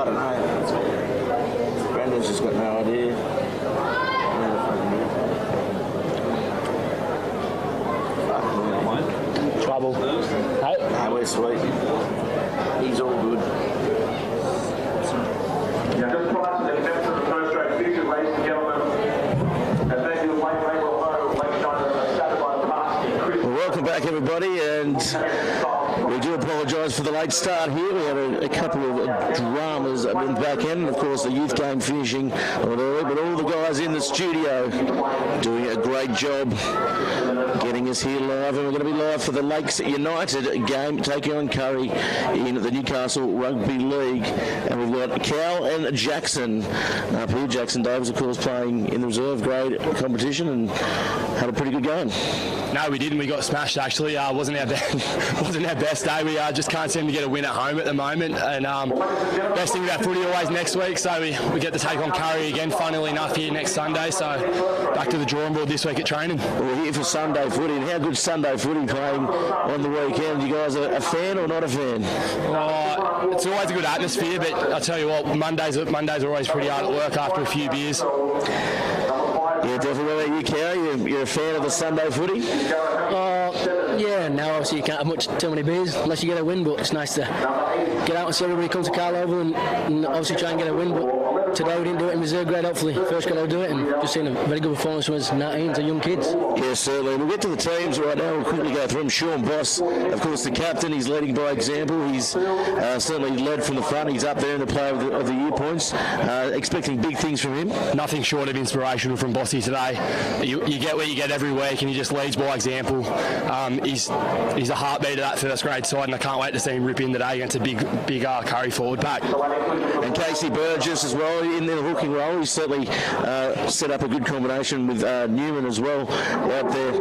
don't know. Brendan's just got no idea. Trouble. Hey? No, we're sweet. He's all good. Yeah, just prior to the commencement of the first straight future, ladies and gentlemen, as they do late April photo of Lake China, started by the past. Well, welcome back, everybody, and we do apologise for the late start here. We had a couple of dramas in the back end, of course the youth game finishing a little early, but all the guys in the studio doing a great job getting us here live, and we're going to be live for the Lakes United game taking on Kurri in the Newcastle Rugby League, and we've got Cal and Jackson up here. Jackson Davis, of course, playing in the reserve grade competition and had a pretty good game. No, we didn't. We got smashed, actually. Wasn't our best day. We just can't seem to get a win at home at the moment. And best thing about footy always next week. So we get to take on Kurri again, funnily enough, here next Sunday. So back to the drawing board this week at training. Well, we're here for Sunday footy. And how good Sunday footy playing on the weekend? You guys are a fan or not a fan? Oh, it's always a good atmosphere, but I'll tell you what, Mondays are always pretty hard at work after a few beers. Yeah, definitely. What about you, Cal? You're a fan of the Sunday footy? Yeah, now obviously you can't have too many beers unless you get a win, but it's nice to get out and see everybody come to Carlover and obviously try and get a win. But today we didn't do it in reserve grade, hopefully. First grade I'll do it, and just seeing a very good performance from us 19 to young kids. Yeah, certainly. We'll get to the teams right now. We'll quickly go through them. Sean Boss, of course, the captain. He's leading by example. He's certainly led from the front. He's up there in the player of the year points. Expecting big things from him. Nothing short of inspirational from Bossy today. You get what you get every week, and he just leads by example. He's a heartbeat of that first grade side, and I can't wait to see him rip in today against a big Kurri forward pack. And Casey Burgess as well in the hooking role. He's certainly set up a good combination with Newman as well out there.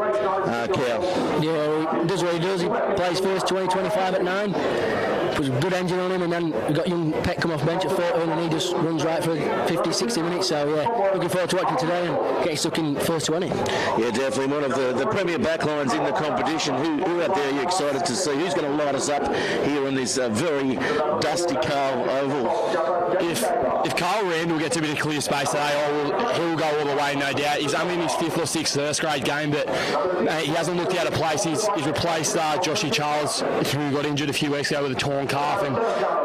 Cal. Yeah, he does what he does. He plays first 20-25 at 9. Puts a good engine on him, and then we've got young Peck come off bench at 14, and he just runs right for 50-60 minutes. So yeah, looking forward to watching today and getting stuck in first 20. Yeah, definitely one of the premier backlines in the competition. Who out there are you excited to see? Who's going to light us up here on this very dusty Carl Oval? If Carl Randall gets a bit of clear space today, he'll go all the way, no doubt. He's only in his 5th or 6th first grade game, but he hasn't looked out of place. He's replaced Joshy Charles, who got injured a few weeks ago with a torn calf, and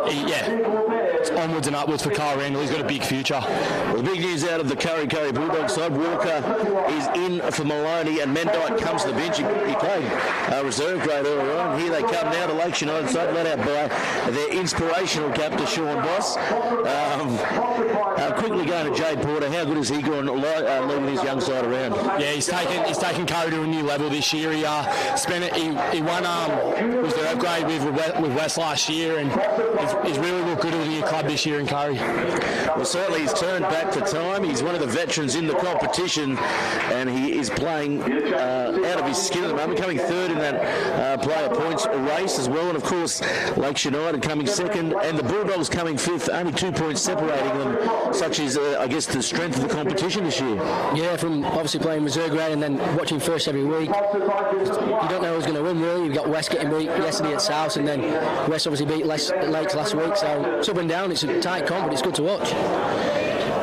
it's onwards and upwards for Carl Randall. He's got a big future. Well, the big news out of the Kurri Bulldogs side, Walker is in for Maloney, and Mendite comes to the bench. He played reserve grade earlier on. Here they come now to Lakes United side, led out by their inspirational captain, Sean Boss. Quickly going to Jade Porter. How good has he gone leading his young side around? Yeah, he's taken Kurri to a new level this year. He won reserve grade with West last year, and he's really looked good at the club this year in Kurri. Well, certainly he's turned back for time. He's one of the veterans in the competition, and he is playing out of his skin at the moment, coming third in that player points race as well. And of course, Lakes United coming second, and the Bulldogs coming fifth, only 2 points separating them. Such is, I guess, the strength of the competition this year. Yeah, from obviously playing reserve grade and then watching first every week, you don't know who's going to win really. You've got West getting beat yesterday at South, and then West obviously beat Lakes last week. So it's up and down. It's a tight comp, but it's good to watch.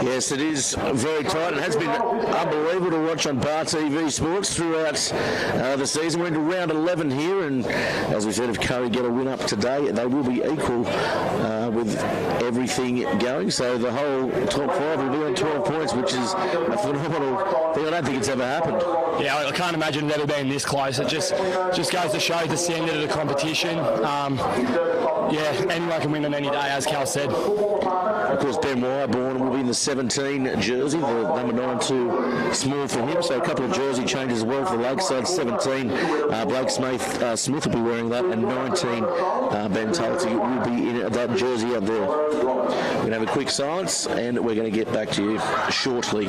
Yes, it is very tight. It has been unbelievable to watch on Bar TV Sports throughout the season. We're into round 11 here, and as we said, if Kurri get a win up today, they will be equal with everything going. So the whole top 5 will be on 12 points, which is a phenomenal thing. I don't think it's ever happened. Yeah, I can't imagine it ever being this close. It just goes to show the standard of the competition. Yeah, anyone can win on any day, as Cal said. Of course, Ben Wyborn will be in the 17 jersey, the number 9 too small for him, so a couple of jersey changes as well for the Lakeside. 17, Blake Smith will be wearing that, and 19, Ben Tulty will be in that jersey up there. We're going to have a quick silence, and we're going to get back to you shortly.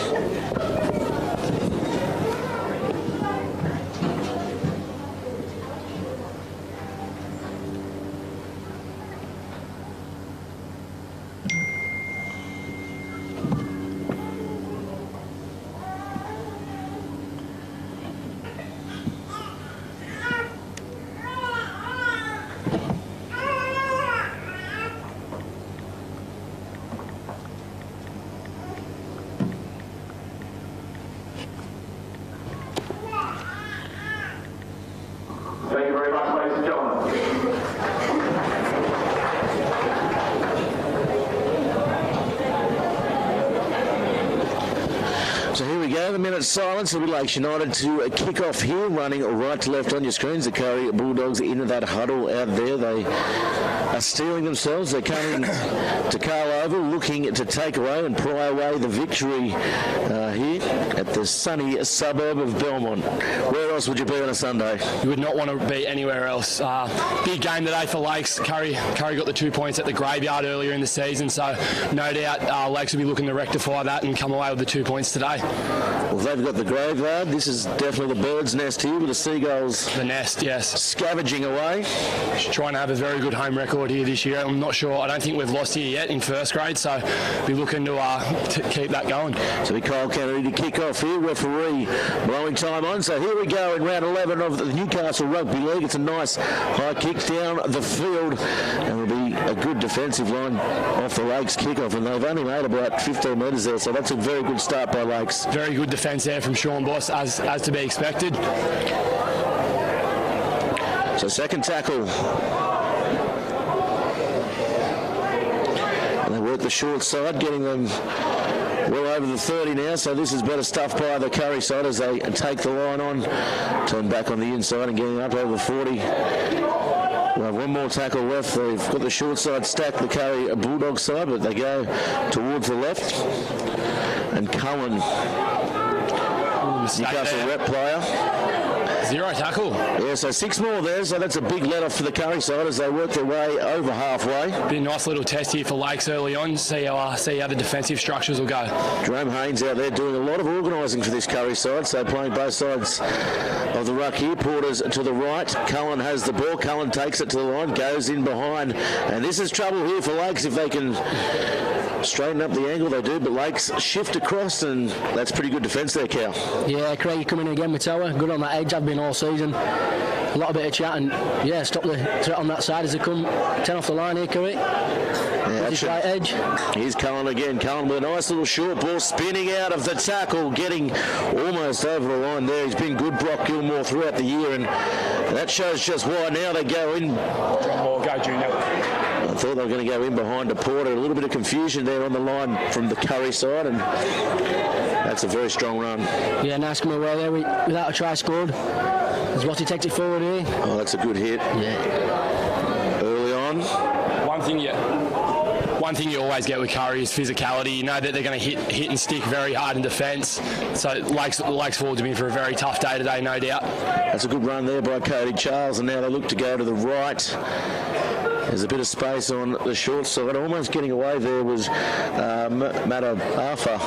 7-minute silence. It'll be Lakes United to kick off here, running right to left on your screens. The Kurri Bulldogs into that huddle out there. They are steeling themselves. They're coming to Carl Oval, looking to take away and pry away the victory here at the sunny suburb of Belmont. Where else would you be on a Sunday? You would not want to be anywhere else. Big game today for Lakes. Kurri got the 2 points at the graveyard earlier in the season, so no doubt Lakes will be looking to rectify that and come away with the 2 points today. Well, they've got the graveyard. This is definitely the bird's nest here with the Seagulls. The nest, yes. Scavenging away. Just trying to have a very good home record here this year. I'm not sure. I don't think we've lost here yet in first grade, so be looking to keep that going. So be Kyle Kennedy to kick off here. Referee blowing time on. So here we go in round 11 of the Newcastle Rugby League. It's a nice high kick down the field, and it'll be a good defensive line off the Lakes kickoff, and they've only made about 15 metres there, so that's a very good start by Lakes. Very good defence there from Sean Boss, as to be expected. So second tackle. And they work the short side, getting them well over the 30 now, so this is better stuff by the Kurri side as they take the line on, turn back on the inside and getting up over 40. We'll have one more tackle left. They've got the short side stacked, the Kurri Bulldogs side, but they go towards the left. And Cullen, Newcastle rep player. Zero tackle. Yeah, so 6 more there, so that's a big let-off for the Kurri side as they work their way over halfway. Be a nice little test here for Lakes early on, see how the defensive structures will go. Jerome Haynes out there doing a lot of organising for this Kurri side, so playing both sides of the ruck here. Porter's to the right, Cullen has the ball, Cullen takes it to the line, goes in behind, and this is trouble here for Lakes if they can straighten up the angle. They do, but Lakes shift across, and that's pretty good defence there, Cal. Yeah, Craig coming in again with Tower, good on that edge, I've been all season. A lot of bit of chat, and yeah, stop the threat on that side as they come 10 off the line here, Kurri. Yeah, his right edge. Here's Cullen again. Cullen with a nice little short ball spinning out of the tackle, getting almost over the line there. He's been good, Brock Gilmore, throughout the year, and that shows just why now they go in. Go, Junior. I thought they were going to go in behind the Porter. A little bit of confusion there on the line from the Kurri side, and that's a very strong run. Yeah, nice coming away there without a try scored. As Watty takes it forward here. Oh, that's a good hit. Yeah. Early on. One thing you always get with Kurri is physicality. You know that they're going to hit and stick very hard in defence. So Lakes forward to be for a very tough day today, no doubt. That's a good run there by Cody Charles, and now they look to go to the right. There's a bit of space on the short side. Almost getting away there was Matta Arfa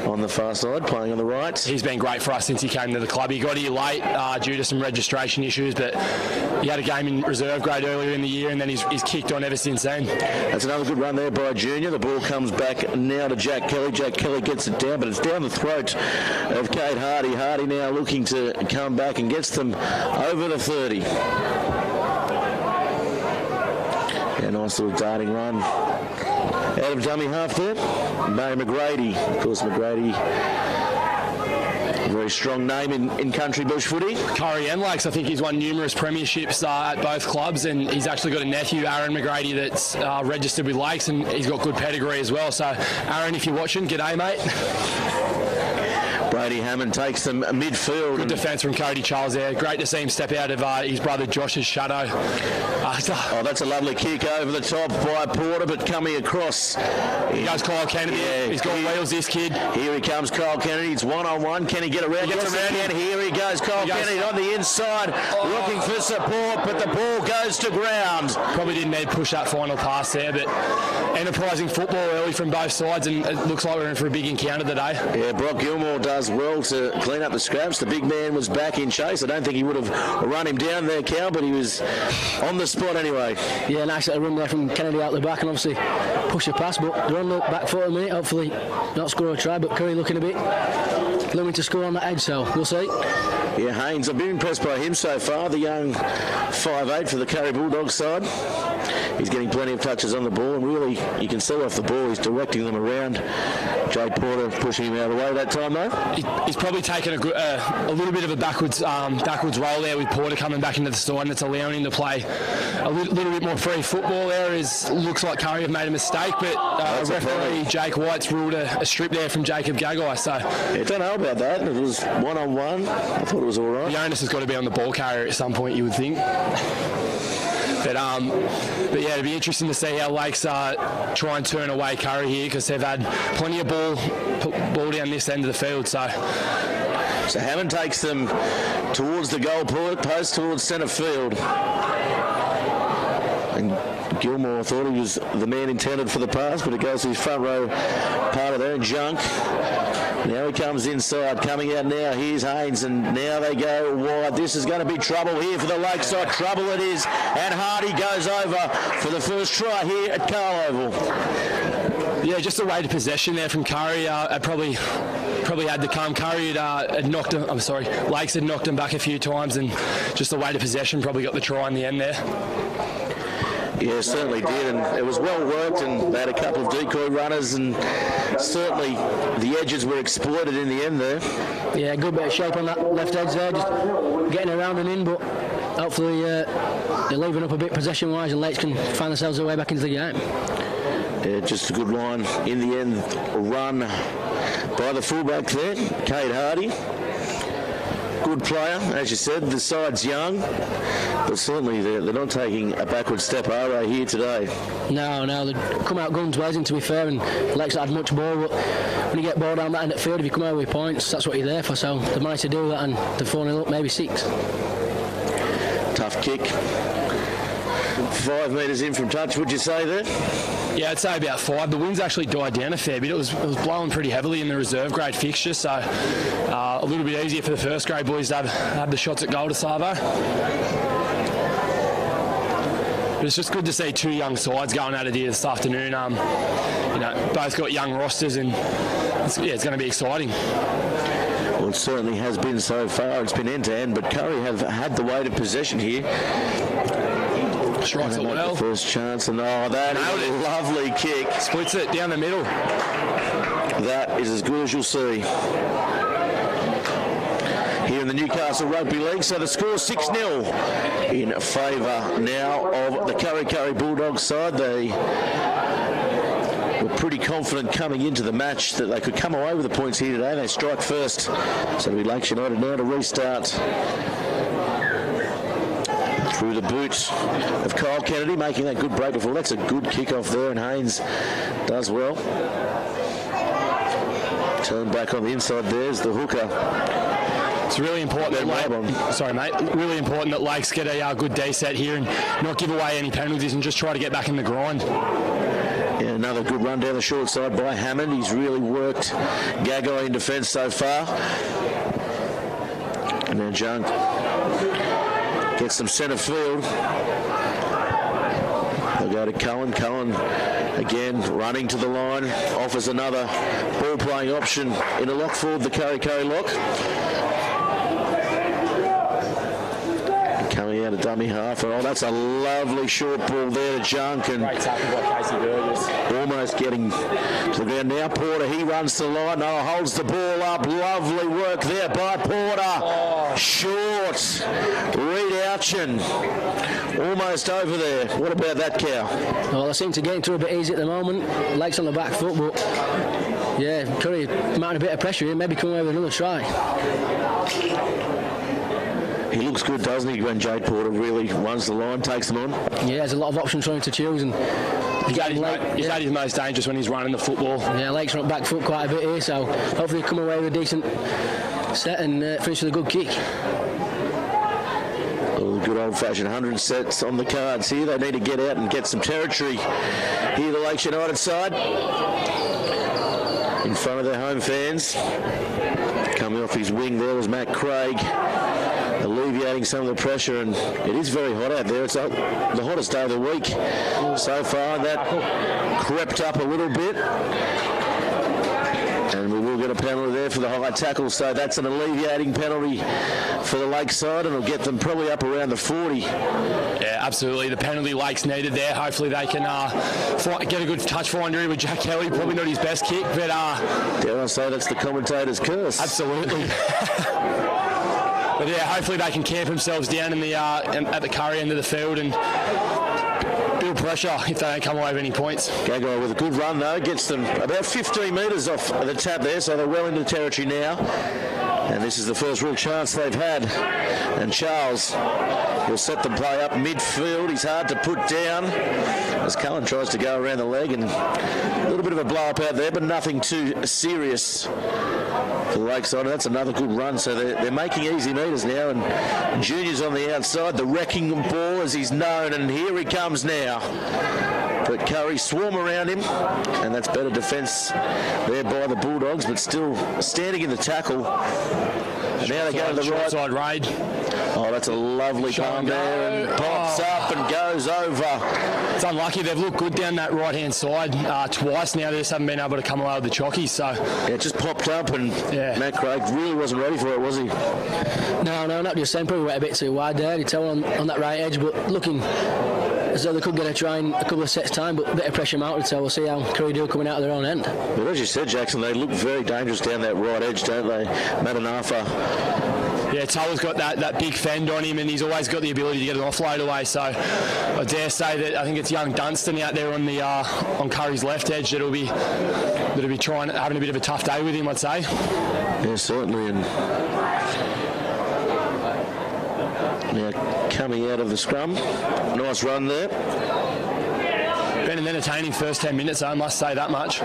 on the far side, playing on the right. He's been great for us since he came to the club. He got here late due to some registration issues, but he had a game in reserve grade earlier in the year, and then he's kicked on ever since then. That's another good run there by Junior. The ball comes back now to Jack Kelly. Jack Kelly gets it down, but it's down the throat of Kate Hardy. Hardy now looking to come back and gets them over the 30. Yeah, nice little darting run. Out of dummy half there, Barry McGrady. Of course, McGrady, a very strong name in country bush footy. Kurri and Lakes, I think he's won numerous premierships at both clubs, and he's actually got a nephew, Aaron McGrady, that's registered with Lakes, and he's got good pedigree as well. So, Aaron, if you're watching, g'day, mate. Brady Hammond takes them midfield. Good defence from Cody Charles there. Great to see him step out of his brother Josh's shadow. Oh, that's a lovely kick over the top by Porter, but coming across. Here goes Kyle Kennedy. Yeah, he's got wheels, this kid. Here he comes, Kyle Kennedy. It's one-on-one. Can he get around? He gets around. Here he goes, Kyle Kennedy on the inside, looking for support, but the ball goes to ground. Probably didn't need to push that final pass there, but enterprising football early from both sides, and it looks like we're in for a big encounter today. Yeah, Brock Gilmore does well to clean up the scraps. The big man was back in chase. I don't think he would have run him down there, Cal, but he was on the spot anyway. Yeah, nice little run there from Kennedy out the back, and obviously push the pass, but they're on the back foot a minute. Hopefully not score a try, but Kurri looking a bit looming to score on that edge, so we'll see. Yeah, Haynes, I've been impressed by him so far, the young 5'8" for the Kurri Bulldogs side. He's getting plenty of touches on the ball, and really, you can see off the ball, he's directing them around. Jake Porter pushing him out of the way that time, though. He's probably taken a little bit of a backwards roll there with Porter coming back into the side, and it's allowing him to play a little bit more free football there. Looks like Kurri have made a mistake, but referee Jake White's ruled a strip there from Jacob Gagai. So I don't know about that. It was one-on-one. I thought it was all right. The onus has got to be on the ball carrier at some point, you would think. But yeah, it'd be interesting to see how Lakes try and turn away Kurri here, because they've had plenty of ball down this end of the field. So Hammond takes them towards the goal post, towards centre field. And Gilmore thought he was the man intended for the pass, but it goes to his front row part of there, and Junk. Now he comes inside, coming out now. Here's Haynes, and now they go wide. This is going to be trouble here for the Lakeside. Trouble it is, and Hardy goes over for the first try here at Carl Oval. Yeah, just a weighted possession there from Kurri. Probably had to come. Kurri had knocked him. I'm sorry, Lakes had knocked him back a few times, and just a weighted possession probably got the try in the end there. Yeah, certainly did, and it was well worked, and they had a couple of decoy runners, and certainly the edges were exploited in the end there. Yeah, good bit of shape on that left edge there, just getting around and in, but hopefully they're leaving up a bit possession-wise, and Lakes can find themselves their way back into the game. Yeah, just a good line in the end, run by the fullback there, Cade Hardy. Good player, as you said. The side's young, but certainly they're not taking a backward step, are they, here today? No, they come out guns blazing, to be fair, and Lakes had much ball, but when you get ball down that end of the field, if you come out with points, that's what you're there for. So they managed to do that, and they're 4-0 up, maybe 6. Tough kick. 5 metres in from touch, would you say there? Yeah, I'd say about 5. The wind's actually died down a fair bit. It was blowing pretty heavily in the reserve grade fixture, so a little bit easier for the first grade boys to have the shots at goal to Savo. But it's just good to see 2 young sides going at it here this afternoon. Both got young rosters, and it's going to be exciting. Well, it certainly has been so far. It's been end-to-end, but Kurri have had the weight of possession here. Strikes it well. First chance, and that is a lovely kick. Splits it down the middle. That is as good as you'll see here in the Newcastle Rugby League. So the score 6-0 in favour now of the Kurri Bulldogs side. They were pretty confident coming into the match that they could come away with the points here today. They strike first, so it'll be Lakes United now to restart. Through the boot of Kyle Kennedy, making that good break before. That's a good kick-off there, and Haynes does well. Turn back on the inside, there's the hooker. It's really important really important that Lakes get a good D set here and not give away any penalties and just try to get back in the grind. Yeah, another good run down the short side by Hammond. He's really worked Gagai in defence so far. And now Junk gets some centre field. They'll go to Cohen. Cohen again running to the line. Offers another ball playing option in a lock forward, the Kurri lock. Coming out of dummy half. Oh, that's a lovely short ball there to Junk. And great tackle by Casey Burgess. Almost getting to the ground now. Porter, he runs to the line. Oh, holds the ball up. Lovely work there by Porter. Oh. Short. Reed Ouchin. Almost over there. What about that, Cow? Well, they seem to get through a bit easy at the moment. Lakes on the back foot, but yeah, Kurri mounting a bit of pressure here. Maybe come away with another try. He looks good, doesn't he, when Jade Porter really runs the line, takes them on? Yeah, there's a lot of options for him to choose. And he's at his most dangerous when he's running the football. Yeah, Lakes on back foot quite a bit here, so hopefully he'll come away with a decent set and finish with a good kick. Oh, good old-fashioned 100 sets on the cards here. They need to get out and get some territory here, the Lakes United side, in front of their home fans. Coming off his wing there was Matt Craig, alleviating some of the pressure, and it is very hot out there. It's the hottest day of the week so far. That crept up a little bit, and we will will get a penalty there for the high tackle, so that's an alleviating penalty for the Lakeside, and it'll get them probably up around the 40. Yeah, absolutely. The penalty Lakes needed there. Hopefully they can get a good touch finder with Jack Kelly. Probably not his best kick, but... dare I say that's the commentator's curse. Absolutely. But yeah, hopefully they can camp themselves down in the at the Kurri end of the field and build pressure if they don't come away with any points. Gagai with a good run though, gets them about 15 metres off the tap there, so they're well into territory now. And this is the first real chance they've had. And Charles will set the play up midfield. He's hard to put down as Cullen tries to go around the leg, and a little bit of a blow up out there, but nothing too serious for the Lakeside. That's another good run, so they're making easy metres now, and Junior's on the outside, the wrecking ball as he's known, and here he comes now. But Kurri swarm around him, and that's better defence there by the Bulldogs, but still standing in the tackle. And now they go to the right side raid. Oh, that's a lovely palm there, and pops up and goes over. It's unlucky. They've looked good down that right-hand side twice now. They just haven't been able to come away with the chockies. So yeah, it just popped up, and Matt Craig really wasn't ready for it, was he? No, not just saying. Probably went a bit too wide there. You tell on that right edge, but looking as though they could get a try in a couple of sets time, but a bit of pressure mounted, so we'll see how Kurri do coming out of their own end. But as you said, Jackson, they look very dangerous down that right edge, don't they? Madanafa. Yeah, Tuller's got that big fend on him, and he's always got the ability to get an offload away. So I dare say that I think it's young Dunstan out there on the on Curry's left edge that'll be having a bit of a tough day with him, I'd say. Yeah, certainly. And now coming out of the scrum, nice run there. Been an entertaining first 10 minutes, I must say that much.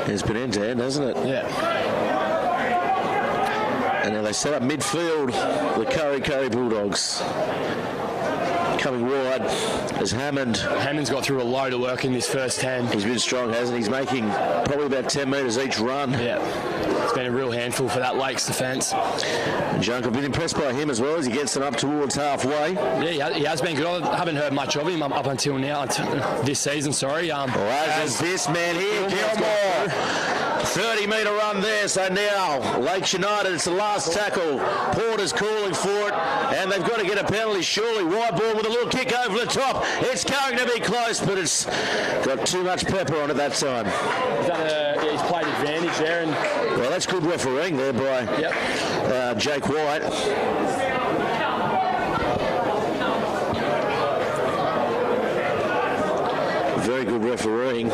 It's been end-to-end, hasn't it? Yeah. And now they set up midfield, the Kurri Bulldogs. Coming wide as Hammond. Hammond's got through a load of work in this first 10. He's been strong, hasn't he? He's making probably about 10 metres each run. Yeah. It's been a real handful for that Lakes defence. And Junk, I've been impressed by him as well as he gets them up towards halfway. Yeah, he has been good. I haven't heard much of him up until now, this season, sorry. As this man here, Gilmore. 30-metre run there, so now Lakes United, it's the last tackle. Porter's calling for it, and they've got to get a penalty, surely. Wide ball with a little kick over the top. It's going to be close, but it's got too much pepper on it that time. He's played advantage there. And well, that's good refereeing there by Jake White. Very good refereeing.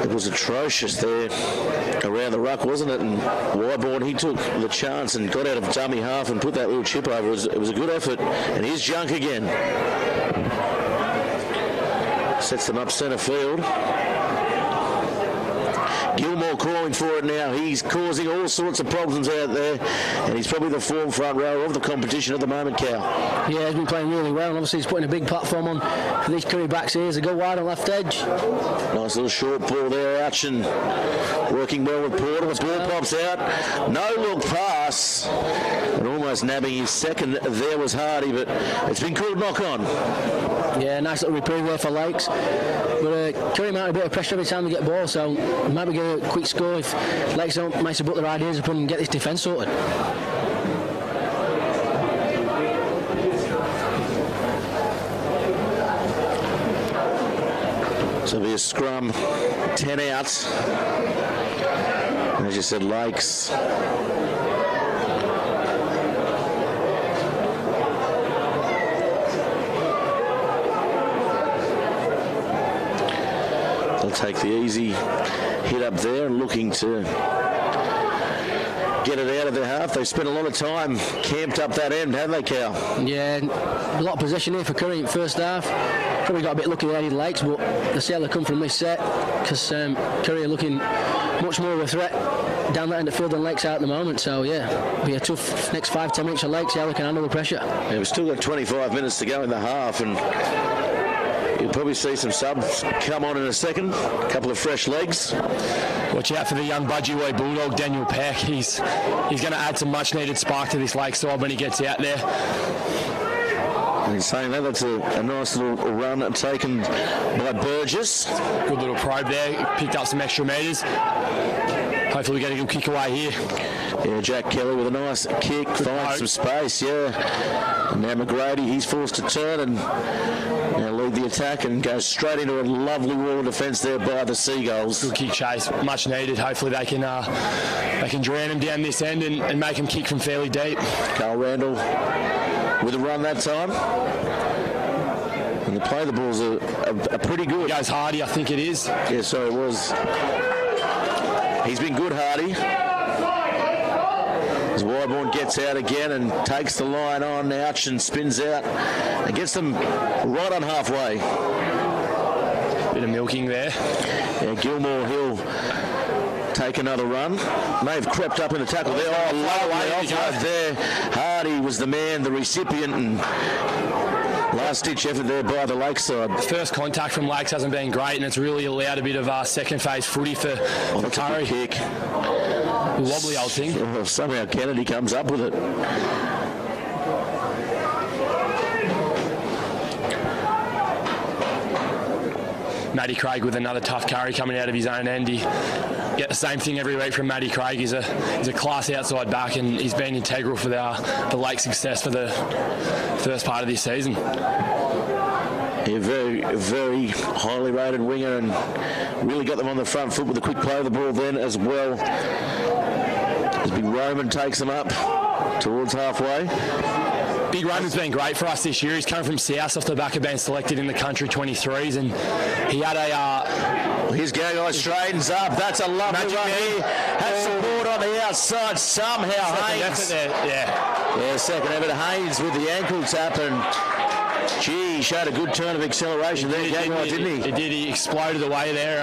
It was atrocious there around the ruck, wasn't it? And Wyborn, he took the chance and got out of dummy half and put that little chip over. It was a good effort. And here's Junk again. Sets them up centre field. Gilmore calling for it now. He's causing all sorts of problems out there, and he's probably the form front rower of the competition at the moment, Cal. Yeah, he's been playing really well, and obviously he's putting a big platform on for these Kurri backs here as they go wide on left edge. Nice little short ball there, Ouch, and working well with Porter. The ball pops out. No look pass, and almost nabbing his second there was Hardy, but it's been called knock on. Yeah, nice little reprieve there for Lakes. But Kurri might have a bit of pressure every time they get ball, so might be getting a quick score if Lakes don't manage to put their ideas up and get this defence sorted. So it'll be a scrum, 10 out. And as you said, Lakes. They'll take the easy hit up there and looking to get it out of their half. They've spent a lot of time camped up that end, haven't they, Cal? Yeah, a lot of possession here for Kurri in the first half. Probably got a bit lucky with Eddie Lakes, but let's see how they come from this set, because Kurri are looking much more of a threat down that end of the field than Lakes are at the moment. So yeah, it'll be a tough next 5-10 minutes for Lakes, see how they can handle the pressure. Yeah, we've still got 25 minutes to go in the half, and you'll probably see some subs come on in a second. A couple of fresh legs. Watch out for the young Budgie Bulldog, Daniel Peck. He's going to add some much-needed spark to this Lake side when he gets out there. And saying that, that's a nice little run taken by Burgess. Good little probe there. Picked up some extra metres. Hopefully we get a good kick away here. Yeah, Jack Kelly with a nice kick, finds some space, yeah. And now McGrady, he's forced to turn and lead the attack and goes straight into a lovely wall of defence there by the Seagulls. Good kick chase, much needed. Hopefully they can drown him down this end and make him kick from fairly deep. Carl Randall with a run that time. And the play the balls are pretty good. Goes Hardy, I think it is. Yeah, so it was. He's been good, Hardy. As Wyborn gets out again and takes the line on, ouch, and spins out and gets them right on halfway. Bit of milking there. Yeah, Gilmore, he'll take another run. May have crept up in the tackle there. Oh, lovely offload there. Hardy was the man, the recipient, and last-ditch effort there by the Lakeside. First contact from Lakes hasn't been great, and it's really allowed a bit of second-phase footy for Kurri. Kick. Wobbly old thing. Oh, somehow Kennedy comes up with it. Matty Craig with another tough carry coming out of his own end. He get the same thing every week from Matty Craig. He's a class outside back, and he's been integral for the Lake's success for the first part of this season. Yeah, very, very highly rated winger, and really got them on the front foot with a quick play of the ball then as well. As Big Roman takes them up towards halfway. Big Roman's been great for us this year. He's come from South off the back of being selected in the country 23s, and he had a... His Gagai straightens up. That's a lovely run here. Has support on the outside somehow. Haynes. Yeah, second effort. Haynes with the ankle tap, and gee, he showed a good turn of acceleration there, Gagai, didn't he? He did. He exploded away there.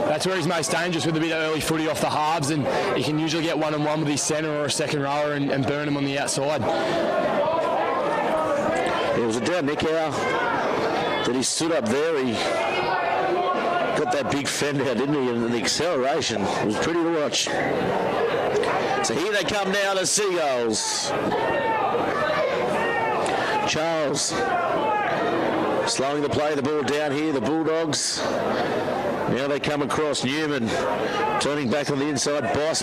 That's where he's most dangerous, with a bit of early footy off the halves, and he can usually get one-on-one with his centre or a second rower and burn him on the outside. It was a down Nick Howe that he stood up there. He got that big fend out, didn't he? And the acceleration was pretty to watch. So here they come now, the Seagulls. Charles slowing the play, the ball down here, the Bulldogs. Now they come across. Newman turning back on the inside. Boss.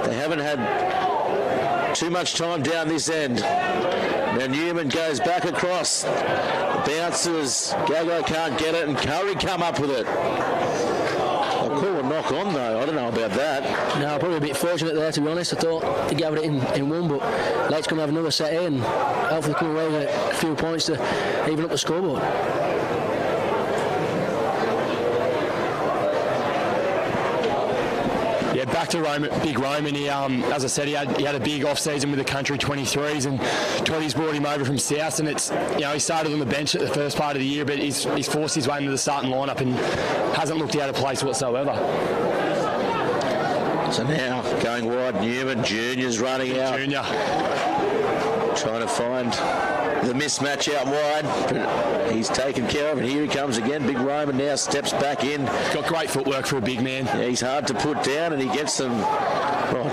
They haven't had too much time down this end. Now Newman goes back across. Bounces. Gago can't get it, and Kurri come up with it. I'll call a knock on though. I don't know about that. No, probably a bit fortunate there, to be honest. I thought they gathered it in one, but let's come have another set in. Hopefully come away with a few points to even up the scoreboard. Yeah, back to Big Roman. He, as I said, he had a big off-season with the country 23s, and Toddy's brought him over from South, and it's, he started on the bench at the first part of the year, but he's forced his way into the starting lineup and hasn't looked out of place whatsoever. So now going wide, Newman Junior's running out. Junior trying to find the mismatch out wide, but he's taken care of, and here he comes again. Big Roman now steps back in. Got great footwork for a big man. Yeah, he's hard to put down, and he gets them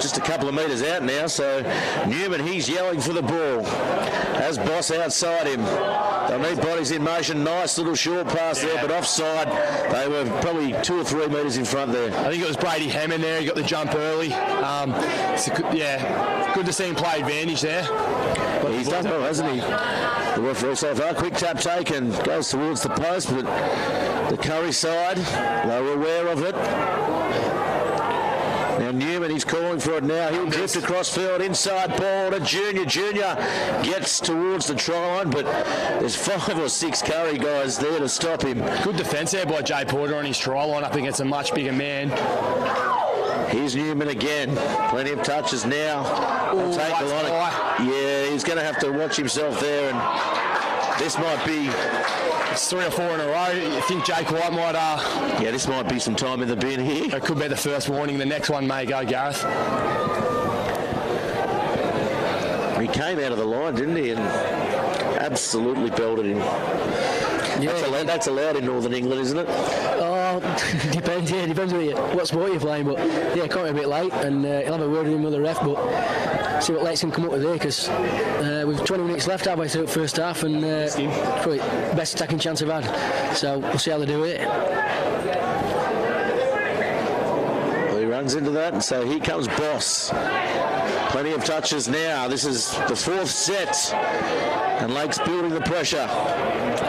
just a couple of metres out now. So Newman, he's yelling for the ball as Boss outside him. They'll need bodies in motion. Nice little short pass there, but offside. They were probably 2 or 3 metres in front there. I think it was Brady Hammond there. He got the jump early. Good to see him play advantage there. But he's done well, hasn't he? The referee so far. Quick tap taken, goes towards the post, but the Kurri side, they were aware of it. Now Newman, he's calling for it now. He'll drift across field, inside ball to Junior. Junior gets towards the try line, but there's 5 or 6 Kurri guys there to stop him. Good defence there by Jay Porter on his try line up against a much bigger man. Here's Newman again. Plenty of touches now. He'll take the line. Yeah, he's going to have to watch himself there, and this might be... It's 3 or 4 in a row. You think Jake White might... Yeah, this might be some time in the bin here. It could be the first warning. The next one may go, Gareth. He came out of the line, didn't he? And absolutely belted him. Yeah. That's allowed in Northern England, isn't it? Oh, Well, depends what sport you're playing, but yeah, can't be a bit late, and he'll have a word with him with the ref, but see what Lakes can come up with there, because we've 20 minutes left halfway through the first half, and probably best attacking chance I've had, so we'll see how they do it. Well, he runs into that, and so here comes Boss. Plenty of touches now. This is the fourth set, and Lakes building the pressure.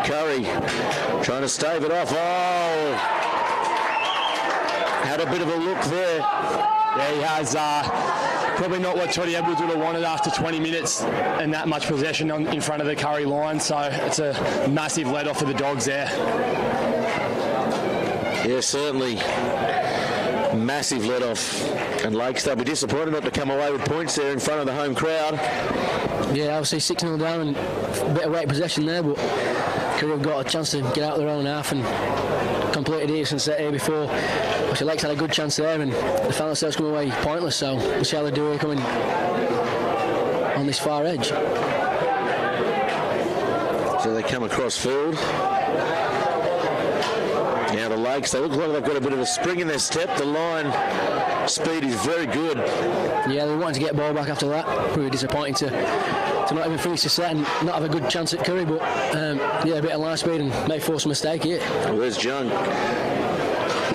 Kurri trying to stave it off. Oh, had a bit of a look there. Yeah, he has. Probably not what Toddy Edwards would have wanted after 20 minutes and that much possession in front of the Kurri line. So it's a massive let off for the Dogs there. Yeah, certainly. Massive let off. And Lakes, they'll be disappointed not to come away with points there in front of the home crowd. Yeah, obviously 6-0 down and a bit of weight possession there, but Kurri have got a chance to get out of their own half and complete a decent set here before. Obviously Lakes had a good chance there, and they found themselves coming away pointless, so we'll see how they do here coming on this far edge. So they come across field. Now the Lakes, they look like they've got a bit of a spring in their step. The line speed is very good. Yeah, they wanted to get the ball back after that. Pretty disappointing to not even finish the set and not have a good chance at Kurri, but yeah, a bit of line speed and may force a mistake here. Well, there's Jung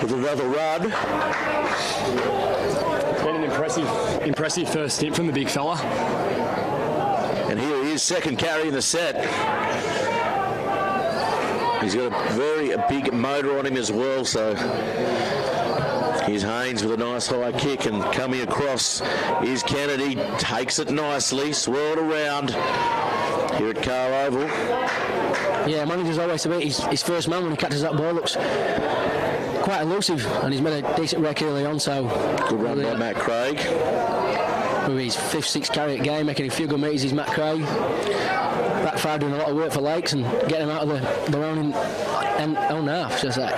with another run. Been an impressive first stint from the big fella. And here he is, second carry in the set. He's got a big motor on him as well, so here's Haynes with a nice high kick, and coming across is Kennedy, takes it nicely, swirled around here at Carl Oval. Yeah, manager's always to beat his first man when he catches that ball. Looks quite elusive, and he's made a decent wreck early on, so good run by Matt Craig. With his 5th-6th carry at game, making a few good meters, is Matt Craig. Backfire doing a lot of work for Lakes and getting them out of their own half, just that.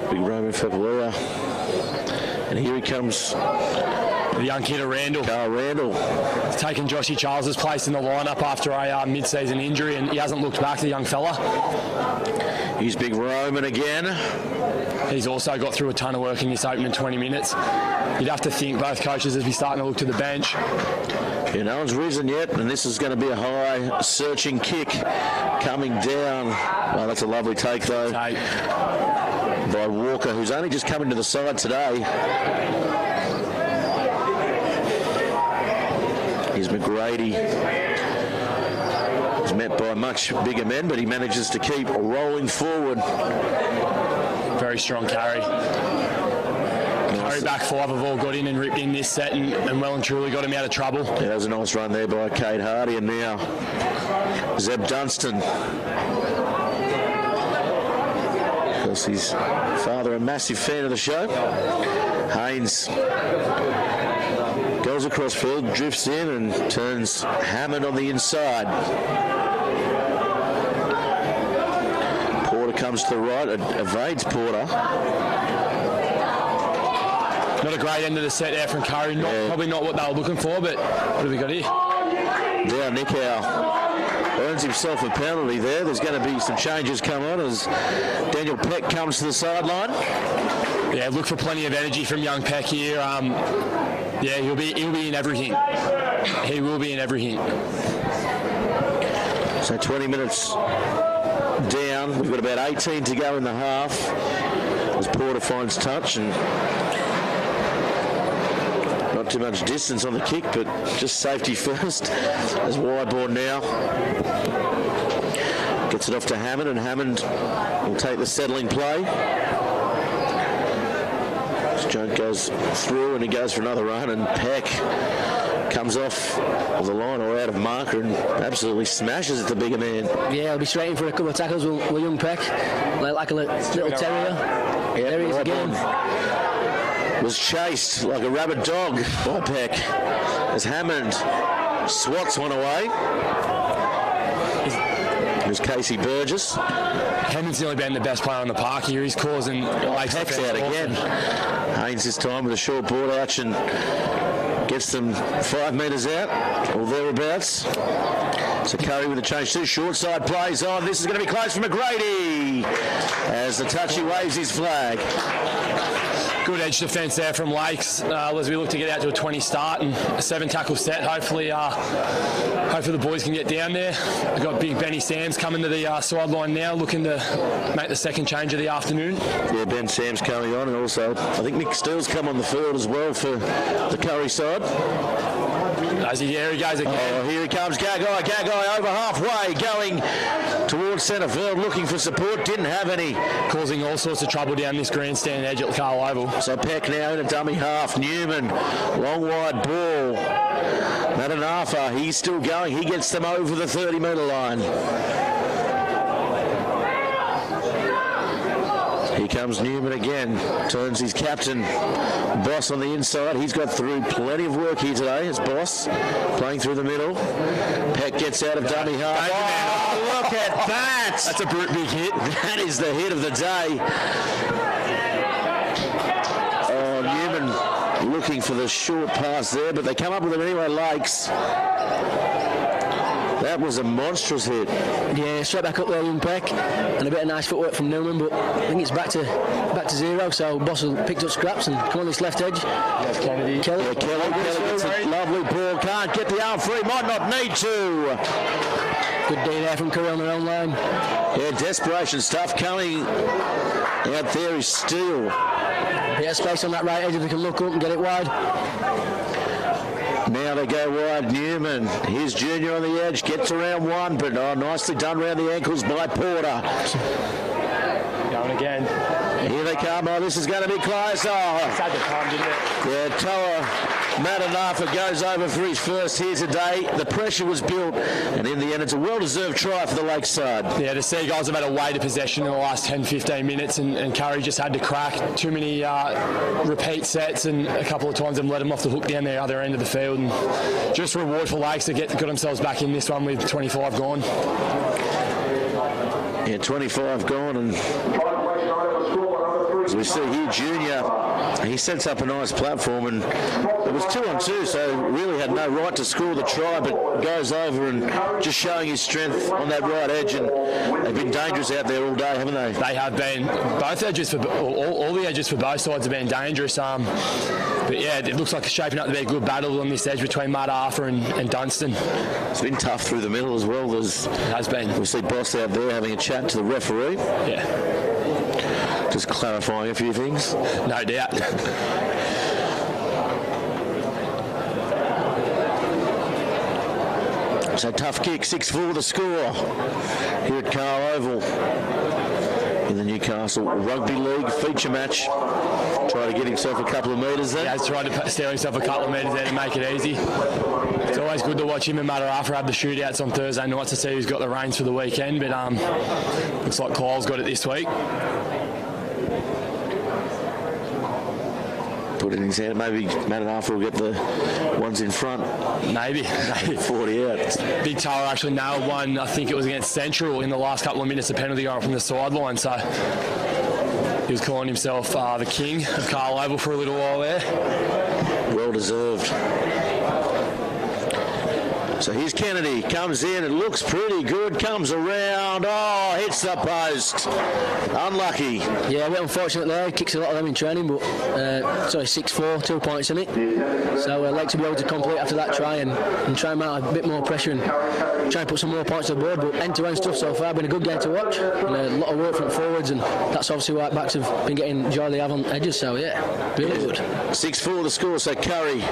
Big Roman Fabulea. And here he comes. The young kid of Randall. Carl Randall. He's taken Joshy Charles's place in the lineup after a mid-season injury, and he hasn't looked back, the young fella. He's Big Roman again. He's also got through a ton of work in this opening 20 minutes. You'd have to think both coaches as we starting to look to the bench. Yeah, no one's risen yet, and this is going to be a high searching kick coming down. Oh, that's a lovely take though by Walker, who's only just coming to the side today. Here's McGrady. He's met by much bigger men, but he manages to keep rolling forward. Very strong carry. Curry back 5 have all got in and ripped in this set and well and truly got him out of trouble. Yeah, that was a nice run there by Kate Hardy, and now Zeb Dunstan. Because his father a massive fan of the show. Haynes goes across field, drifts in and turns Hammond on the inside. Porter comes to the right, evades Porter. Not a great end of the set there from Kurri. Probably not what they were looking for, but what have we got here? Down Nickhow earns himself a penalty there. There's going to be some changes come on as Daniel Peck comes to the sideline. Yeah, look for plenty of energy from young Peck here. Yeah, he'll be in everything. He will be in everything. So 20 minutes down. We've got about 18 to go in the half as Porter finds touch, and not too much distance on the kick, but just safety first as wide ball now. Gets it off to Hammond, and Hammond will take the settling play. Joke goes through and he goes for another run, and Peck comes off of the line or out of marker and absolutely smashes at the bigger man. Yeah, he'll be straight in for a couple of tackles with young Peck, like a little terrier. Yep, there he is again. Was chased like a rabid dog by Peck as Hammond swats one away. Here's Casey Burgess. Hammond's nearly been the best player on the park here. He's causing Lakes Peck's out again. Haynes this time with a short board arch, and Gets them 5 metres out, or thereabouts. So Kurri with a change too. Short side plays on. This is going to be close for McGrady as the touchy waves his flag. Good edge defence there from Lakes as we look to get out to a 20 start and a 7-tackle set. Hopefully the boys can get down there. We've got big Benny Sams coming to the sideline now, looking to make the second change of the afternoon. Yeah, Ben Sams coming on, and also I think Nick Steele's come on the field as well for the Kurri side. Here he goes again. Oh, here he comes, Gagai over halfway, going towards centre field, looking for support, didn't have any. Causing all sorts of trouble down this grandstand edge at Carl Oval. So Peck now in a dummy half, Newman, long wide ball. Madanafa, he's still going, he gets them over the 30-metre line. Here comes Newman again, turns his captain, Boss on the inside. He's got through plenty of work here today as Boss, playing through the middle. Peck gets out of dummy half. Oh, look at that! That's a brute big hit. That is the hit of the day. Oh, Newman looking for the short pass there, but they come up with it anyway, Lakes. That was a monstrous hit. Yeah, straight back up there, young Peck, and a bit of nice footwork from Newman, but I think it's back to zero. So Bossel picked up scraps and come on this left edge. Yes, Kennedy. Kelly. Yeah, Kelly gets a lovely ball. Can't get the arm free. Might not need to. Good D there from Kurri on their own line. Yeah, desperation stuff coming out there is Steele. Yeah, space on that right edge if they can look up and get it wide. Now they go wide, Newman. Here's Junior on the edge, gets around one, but nicely done around the ankles by Porter. Going again. Here they come. Oh, this is going to be close. Oh, It's had the time, didn't it? yeah, Toa Madanafa goes over for his first here today. The pressure was built, and in the end, it's a well-deserved try for the Lakeside. Yeah, the Seagulls have had a weight of possession in the last 10-15 minutes, and Kurri just had to crack too many repeat sets, and a couple of times they've let them off the hook down the other end of the field. And just a reward for Lakes to got themselves back in this one with 25 gone. Yeah, 25 gone, and as we see here, Junior, he sets up a nice platform, and it was 2-on-2, so really had no right to score the try, but goes over and just showing his strength on that right edge, and they've been dangerous out there all day, haven't they? They have been. Both edges for all the edges for both sides have been dangerous. But yeah, it looks like it's shaping up to be a good battle on this edge between Arthur and Dunstan. It's been tough through the middle as well. It has been. We see Boss out there having a chat to the referee. Yeah. Just clarifying a few things. No doubt. So tough kick, 6-4 the score here at Carl Oval in the Newcastle Rugby League feature match. Try to get himself a couple of metres there. He has tried to steer himself a couple of metres there to make it easy. It's always good to watch him and Arthur have the shootouts on Thursday nights to see who's got the reins for the weekend, but looks like Kyle's got it this week. Put it in his hand. Maybe Madanafa will get the ones in front. Maybe. 40 out. Big Tower actually nailed one, I think it was against Central in the last couple of minutes, a penalty going from the sideline, so he was calling himself the king of Carl Oval for a little while there. Well deserved. So here's Kennedy, comes in, it looks pretty good, comes around, hits the post. Unlucky. Yeah, a bit unfortunate there. Kicks a lot of them in training, but it's only 6-4, 2 points in it. So Lakes will be able to complete after that try and try and mount a bit more pressure and try and put some more points on the board. But end-to-end stuff so far, been a good game to watch. And a lot of work from forwards, and that's obviously why backs have been getting joy they have on edges. So yeah, really good. 6-4 the score, so Kurri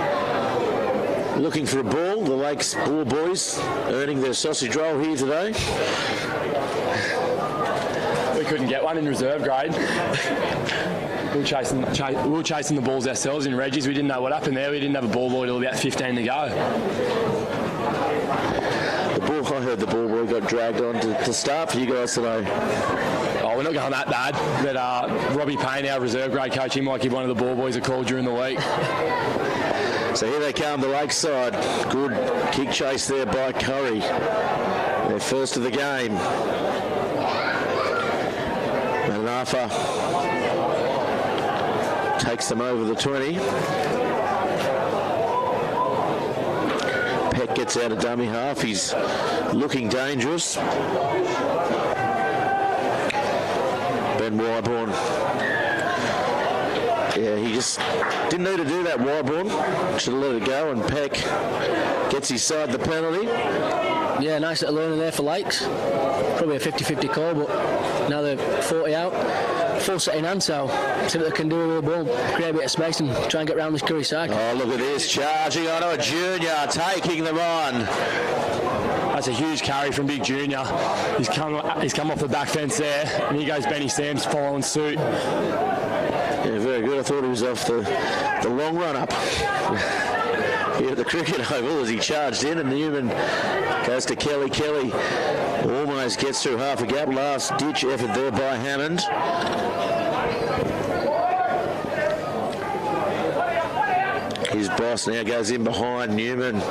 looking for a ball. The Lakes Ball boys earning their sausage roll here today. We couldn't get one in reserve grade. We were chasing the balls ourselves in Reggie's. We didn't know what happened there. We didn't have a ball boy till about 15 to go. I heard the ball boy got dragged on to start for you guys today. Oh, we're not going that bad. But Robbie Payne, our reserve grade coach, he might give one of the ball boys a call during the week. So here they come, the Lakeside. Good kick chase there by Kurri. Their first of the game. Madanafa takes them over the 20. Peck gets out of dummy half. He's looking dangerous. Ben Wyborn. Yeah, he just didn't need to do that, Wyborn. Should have let it go, and Peck gets his side the penalty. Yeah, nice little learning there for Lakes. Probably a 50-50 call, but now they're 40 out. Full set in hand, so see what they can do with the ball, create a bit of space and try and get round this Kurri side. Oh, look at this, charging onto a junior, taking them on. That's a huge carry from Big Junior. He's come off the back fence there, and here goes Benny Sams following suit. Yeah, very good. I thought he was off the long run up here at the cricket oval as he charged in, and Newman goes to Kelly. Kelly almost gets through half a gap. Last ditch effort there by Hammond. His boss now goes in behind Newman.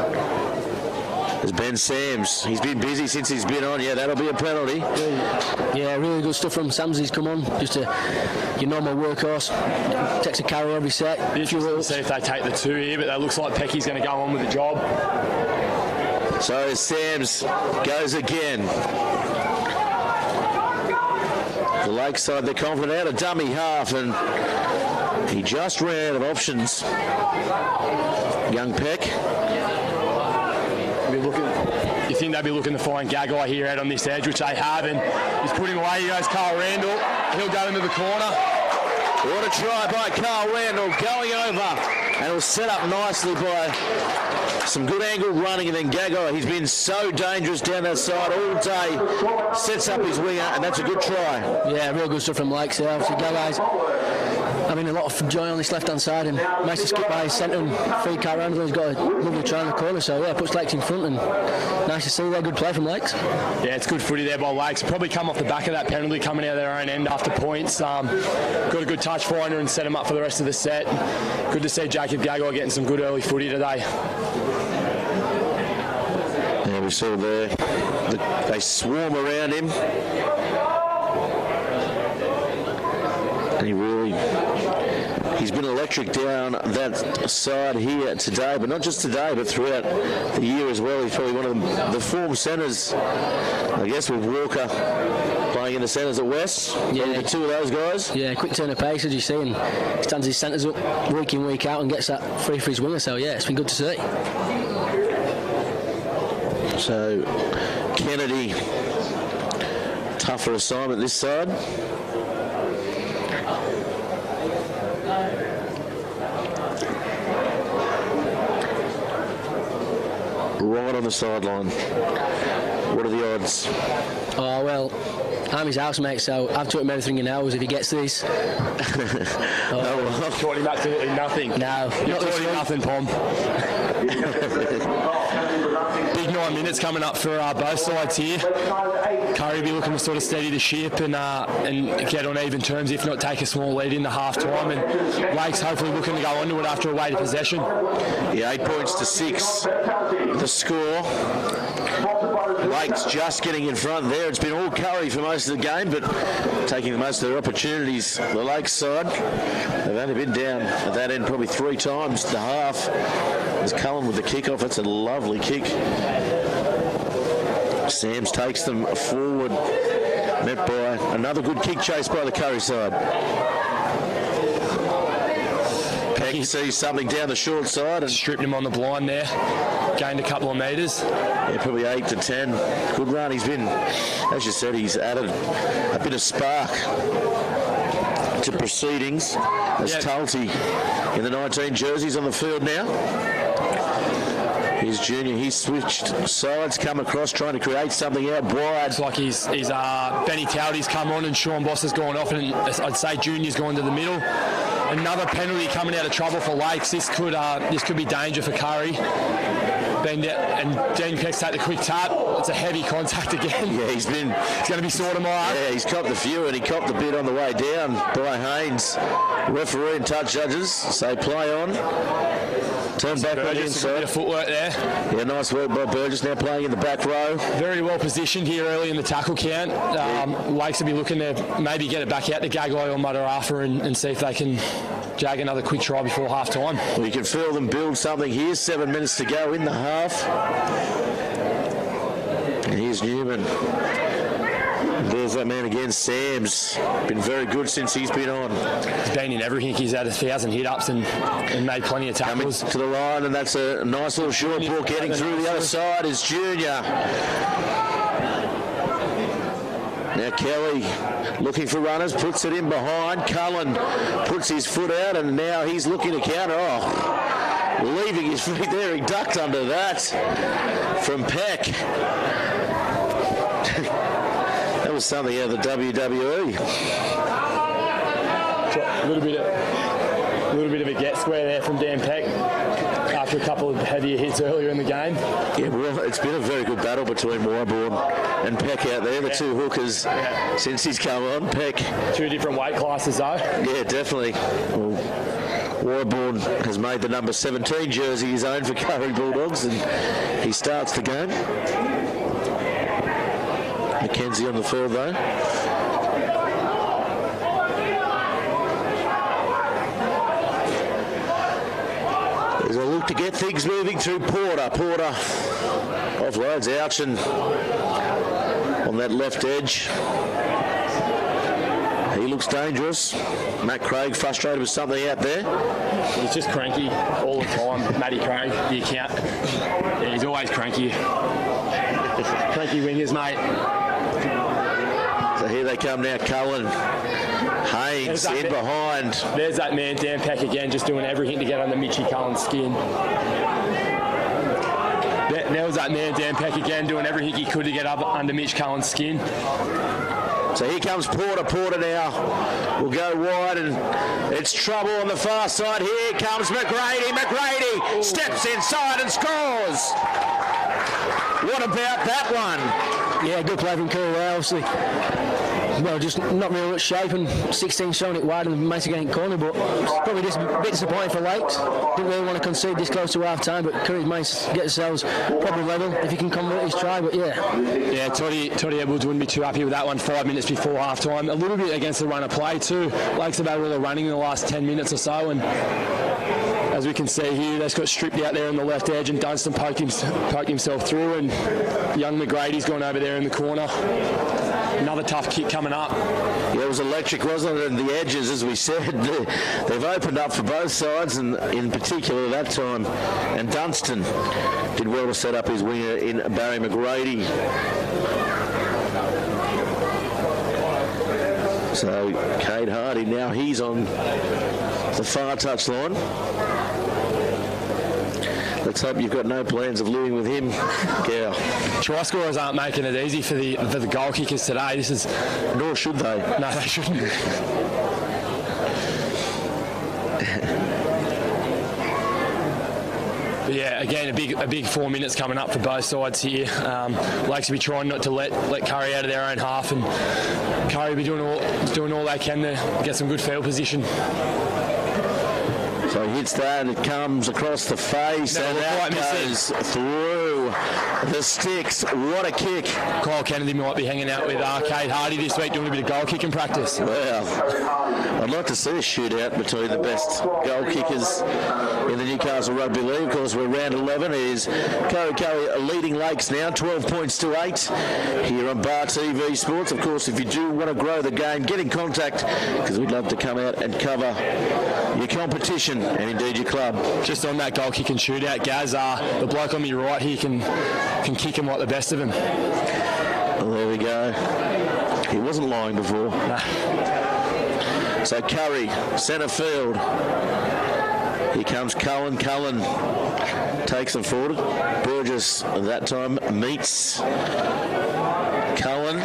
There's Ben Sams. He's been busy since he's been on. Yeah, that'll be a penalty. Yeah, really good stuff from Sams. He's come on. Just your normal workhorse. Takes a carry every set. Interesting to see if they take the 2 here, but that looks like Pecky's going to go on with the job. So Sams goes again. The Lakeside, they're confident out of dummy half, and he just ran out of options. Young Peck. You think they'll be looking to find Gagai here out on this edge, which they have, and he's putting away. Here goes Carl Randall. He'll go into the corner. What a try by Carl Randall, going over, and it was set up nicely by some good angle running, and then Gagai. He's been so dangerous down that side all day. Sets up his winger, and that's a good try. Yeah, real good stuff from Lakes there. Obviously, Gagai's having a lot of joy on this left-hand side, and managed to skip by his centre and free Carl Randall. He's got a lovely try in the corner, so yeah, puts Lakes in front, and nice to see that good play from Lakes. Yeah, it's good footy there by Lakes. Probably come off the back of that penalty coming out of their own end after points. Got a good touch finder and set him up for the rest of the set. Good to see Jacob Gagai getting some good early footy today. Yeah, we saw there, they swarm around him. And he's been electric down that side here today, but not just today, but throughout the year as well. He's probably one of the form centres, I guess, with Walker playing in the centres at West. Yeah, the 2 of those guys. Yeah, quick turn of pace, as you see, and stands his centres up week in, week out, and gets that free for his winger. So yeah, it's been good to see. So Kennedy, tougher assignment this side. Right on the sideline. What are the odds? Oh, well, I'm his housemate, so I've taught him everything he knows if he gets this. I've taught him absolutely nothing. No. You've taught him nothing, Pom. Big 9 minutes coming up for both sides here. Kurri will be looking to sort of steady the ship and get on even terms, if not take a small lead in the half-time. And Lakes hopefully looking to go onto it after a weighted possession. Yeah, 8 points to 6. The score. Lakes just getting in front there. It's been all Kurri for most of the game, but taking the most of their opportunities. The Lakes side, they've only been down at that end probably 3 times the half. There's Cullen with the kick-off. That's a lovely kick. Sams takes them forward, met by another good kick chase by the Kurri side. Peck sees something down the short side and stripped him on the blind there. Gained a couple of metres. Yeah, probably 8 to 10. Good run. He's been, as you said, he's added a bit of spark to proceedings. As Tulty in the 19 jerseys on the field now. Here's Junior. He's switched sides, come across, trying to create something out wide. It's like he's Benny Towdy's come on and Sean Boss has gone off, and I'd say Junior's gone to the middle. Another penalty coming out of trouble for Lakes. This could be danger for Kurri. And Dean Peck's take the quick tap. It's a heavy contact again. Yeah, he's going to be sore tomorrow. Yeah, he's copped the few, and he copped the bit on the way down by Haynes. Referee and touch judges say play on. Turn back on the inside. A bit of footwork there. Yeah, nice work by Burgess, now playing in the back row. Very well positioned here early in the tackle count. Lakes will be looking to maybe get it back out to Gagai or Madarafa and see if they can jag another quick try before half time. Well, you can feel them build something here. 7 minutes to go in the half. half. And here's Newman. There's that man again, Sam's. Been very good since he's been on. He's been in everything. He's had 1,000 hit-ups and made plenty of tackles. Coming to the line, and that's a nice little short ball. Getting through the other side is Junior. Now Kelly looking for runners, puts it in behind. Cullen puts his foot out, and now he's looking to counter. Oh, leaving his feet there. He ducked under that from Peck. That was something out of the WWE. A little bit of a get square there from Dan Peck after a couple of heavier hits earlier in the game. Yeah, well, it's been a very good battle between Wyborn and Peck out there, the two hookers since he's come on. Peck. Two different weight classes though. Yeah, definitely. Well, Wyborn has made the number 17 jersey his own for Kurri Bulldogs, and he starts the game. Mackenzie on the field though. There's a look to get things moving through Porter. Porter offloads Ouchin on that left edge. He looks dangerous. Matt Craig frustrated with something out there. He's just cranky all the time. Matty Craig, the account. Yeah, he's always cranky. Cranky wingers, mate. So here they come now, Cullen. Haynes in behind. There's that man, Dan Peck again, just doing everything to get under Mitchie Cullen's skin. There was that man, Dan Peck again, doing everything he could to get up under Mitch Cullen's skin. So here comes Porter. Porter now will go wide, and it's trouble on the far side. Here comes McGrady. McGrady steps inside and scores. What about that one? Yeah, good play from Kurri, obviously. Well, just not really much shape, and 16 showing it wide and managed to get in corner, but it's probably just a bit disappointing for Lakes. Didn't really want to concede this close to half time, but Curry's managed to get themselves probably level if he can convert his try, but yeah. Yeah, Toddy Edwards wouldn't be too happy with that one 5 minutes before half time. A little bit against the run of play too. Lakes have had all the running in the last 10 minutes or so, and as we can see here, they just got stripped out there on the left edge, and Dunstan poked himself through, and young McGrady's gone over there in the corner. Another tough kick coming up. Yeah, it was electric, wasn't it? And the edges, as we said, they've opened up for both sides, and in particular that time. And Dunstan did well to set up his winger in Barry McGrady. So Cade Hardy, now he's on the far touchline. Let's hope you've got no plans of living with him, Gow. Try scorers aren't making it easy for the goal kickers today. Nor should they. No, they shouldn't. But yeah, again, a big 4 minutes coming up for both sides here. Lakes will be trying not to let Kurri out of their own half, and Kurri will be doing all they can to get some good field position. So he hits that, and it comes across the face, and that goes through the sticks. What a kick. Kyle Kennedy might be hanging out with Cade Hardy this week doing a bit of goal kicking practice. Well, I'd like to see a shootout between the best goal kickers in the Newcastle Rugby League. Of course, we're round 11. It is Kurri leading Lakes now, 12 points to 8 here on Bar TV Sports. Of course, if you do want to grow the game, get in contact, because we'd love to come out and cover your competition and indeed your club. Just on that goal kick and shootout, Gaz, the bloke on me right here can kick him like the best of him. Well, there we go. He wasn't lying before. No. So Kurri, centre field. Here comes Cullen. Cullen takes them forward. Burgess that time meets Cullen.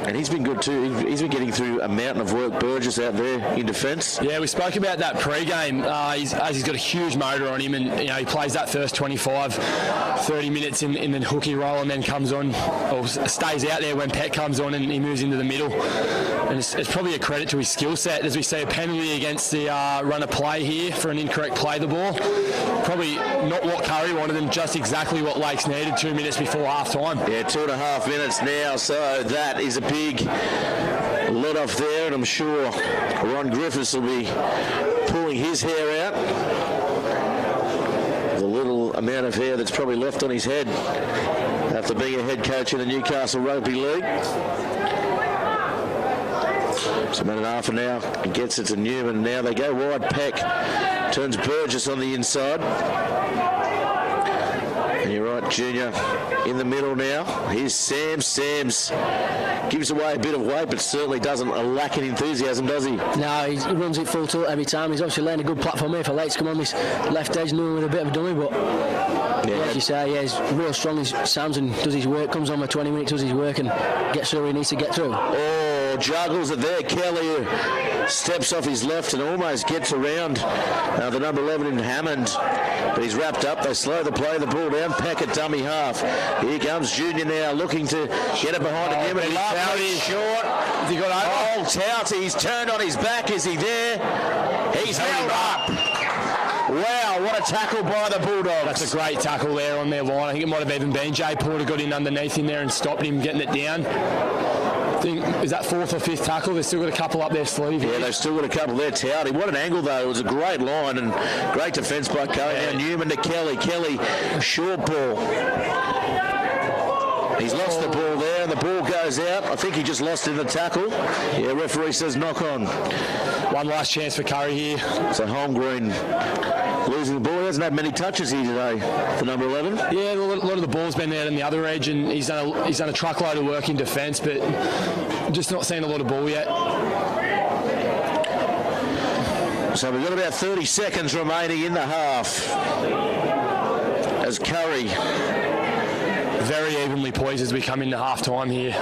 And he's been good too. He's been getting through a mountain of work. Burgess out there in defence. Yeah, we spoke about that pre-game. He's got a huge motor on him, and he plays that first 25, 30 minutes in the hooky role, and then comes on, or stays out there when Peck comes on, and he moves into the middle. And it's probably a credit to his skill set, as we see a penalty against the run of play here for an incorrect play the ball. Probably not what Kurri wanted, and just exactly what Lakes needed 2 minutes before half time. Yeah, 2.5 minutes now, so that is a big let off there, and I'm sure Ron Griffiths will be pulling his hair out. A little amount of hair that's probably left on his head after being a head coach in the Newcastle Rugby League. It's a minute and a half now. He gets it to Newman. Now they go wide. Peck turns Burgess on the inside. And you're right, Junior in the middle now. Here's Sam. Sam's gives away a bit of weight, but certainly doesn't lack in enthusiasm, does he? No, he runs it full tilt every time. He's obviously laying a good platform here for late to come on this left edge, Newman with a bit of a dummy, but like you say, he's real strong. He sounds and does his work, comes on for 20 minutes, does his work, and gets through where he needs to get through. Oh, juggles it there. Kelly steps off his left and almost gets around the number 11 in Hammond, but he's wrapped up. They slow the play, the ball down. Peck at dummy half. Here comes Junior now, looking to get it behind him. Lovely short. He got over. Oh, Towty, he's turned on his back. Is he there? He's held up. Wow, what a tackle by the Bulldogs. That's a great tackle there on their line. I think it might have even been Jay Porter got in underneath him there and stopped him getting it down. I think, is that fourth or fifth tackle? They've still got a couple up their sleeve. Yeah, they've still got a couple there. Towdy, what an angle though. It was a great line and great defence by Curry. Now Newman to Kelly. Kelly, short ball. He's lost the ball there and the ball goes out. I think he just lost in the tackle. Yeah, referee says knock on. One last chance for Curry here. So Holmgreen losing the ball. He hasn't had many touches here today for number 11. Yeah, a lot of the ball's been out on the other edge and he's done a truckload of work in defence, but just not seeing a lot of ball yet. So we've got about 30 seconds remaining in the half as Curry very evenly poised as we come into half-time here.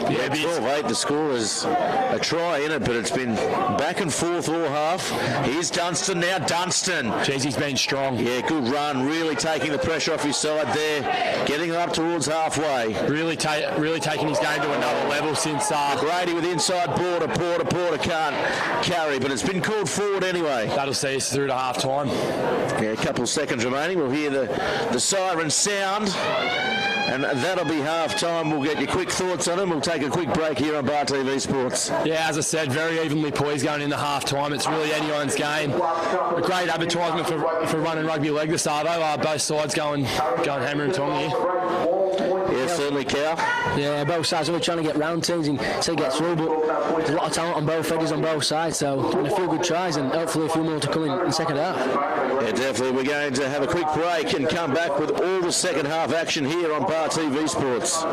Yeah, 12-8, the score is a try in it, but it's been back and forth all half. Here's Dunstan now. Dunstan. Jeez, he's been strong. Yeah, good run. Really taking the pressure off his side there. Getting it up towards halfway. Really taking his game to another level since... Grady with inside border. Porter can't carry, but it's been called forward anyway. That'll see us through to half-time. Yeah, a couple of seconds remaining. We'll hear the siren sound. And that'll be half-time. We'll get your quick thoughts on it. We'll take a quick break here on Bar TV Sports. Yeah, as I said, very evenly poised going into half-time. It's really anyone's game. A great advertisement for running rugby league this Arvo. Both sides going hammer and tong here. Yeah, certainly, Cal. Yeah, both sides are trying to get round teams and to get through, but there's a lot of talent on both edges on both sides, so a few good tries and hopefully a few more to come in the second half. Yeah, definitely. We're going to have a quick break and come back with all the second half action here on Bar TV Sports.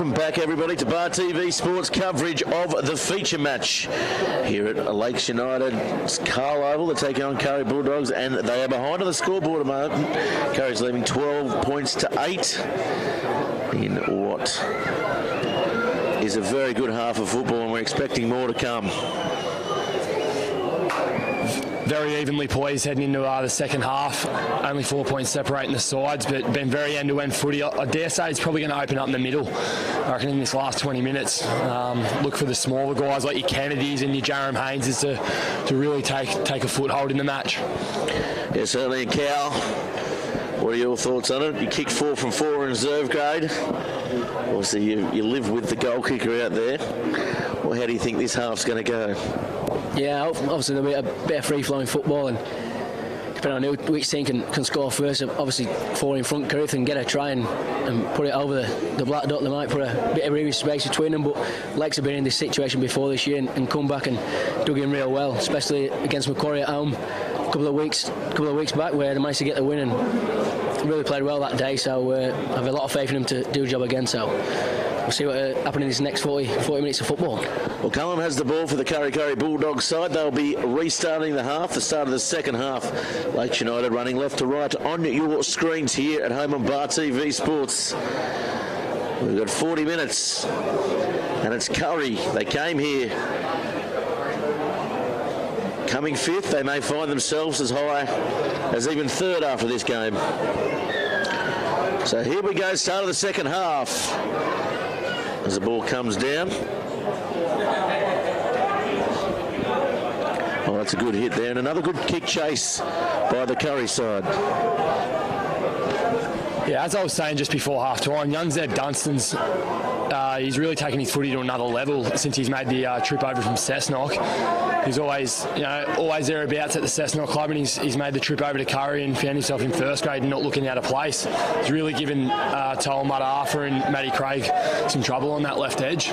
Welcome back, everybody, to Bar TV Sports coverage of the feature match here at Lakes United. It's Carl Oval. They're taking on Kurri Bulldogs, and they are behind on the scoreboard at the moment. Kurri's leaving 12 points to 8 in what is a very good half of football, and we're expecting more to come. Very evenly poised heading into the second half. Only 4 points separating the sides, but been very end-to-end footy. I dare say it's probably going to open up in the middle, I reckon, in this last 20 minutes. Look for the smaller guys like your Kennedys and your Jarom Hayneses to really take a foothold in the match. Yeah, certainly. And Cal, what are your thoughts on it? You kicked 4 from 4 in reserve grade. Obviously, you live with the goal kicker out there. Well, how do you think this half's going to go? Yeah, obviously there'll be a bit of free-flowing football, and depending on which team can score first, obviously 4 in front, Kurri can get a try and put it over the black dot. They might put a bit of breathing space between them, but Lakes have been in this situation before this year and come back and dug in real well, especially against Macquarie at home a couple of weeks back, where they managed to get the win and really played well that day. So I have a lot of faith in them to do a job again. So we'll see what happens in this next 40 minutes of football. Well, Cullen has the ball for the Kurri Bulldogs side. They'll be restarting the half, the start of the second half. Lakes United running left to right on your screens here at home on Bar TV Sports. We've got 40 minutes, and it's Kurri. They came here coming 5th. They may find themselves as high as even 3rd after this game. So here we go, start of the second half. As the ball comes down. Oh, that's a good hit there, and another good kick chase by the Kurri side. Yeah, as I was saying just before half-time, young Zeb Dunstan's he's really taken his footy to another level since he's made the trip over from Cessnock. He's always thereabouts at the Cessnock club, and he's made the trip over to Kurri and found himself in first grade and not looking out of place. He's really given Toel Matafa and Matty Craig some trouble on that left edge.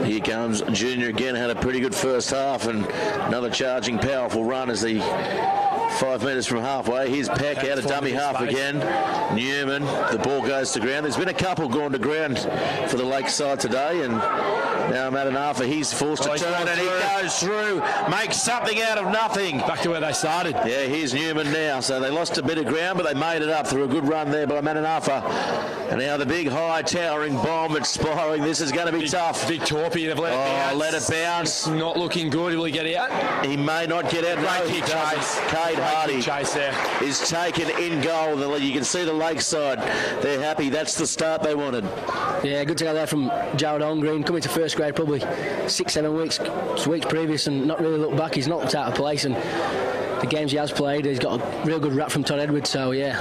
Here comes Junior again, had a pretty good first half, and another charging, powerful run as the 5 metres from halfway. Here's Peck out of dummy half again. Newman, the ball goes to ground. There's been a couple gone to ground for the Lakes side today, and now Matafa, he's forced to turn, and he goes through, makes something out of nothing. Back to where they started. Yeah, here's Newman now. So they lost a bit of ground, but they made it up through a good run there by Matafa. And now the big high towering bomb, it's spiraling. This is going to be tough. Big torpy, they've let it bounce. Let it bounce. It's not looking good. Will he get out? He may not get out. Great kick chase. Cade Hardy chase there is taken in goal. You can see the Lakes side. They're happy. That's the start they wanted. Yeah, good to go there from Jared Holmgreen, coming to first grade probably 6-7 weeks previous, and not really looked back. He's not looked out of place, and the games he has played, he's got a real good rap from Todd Edwards. So yeah,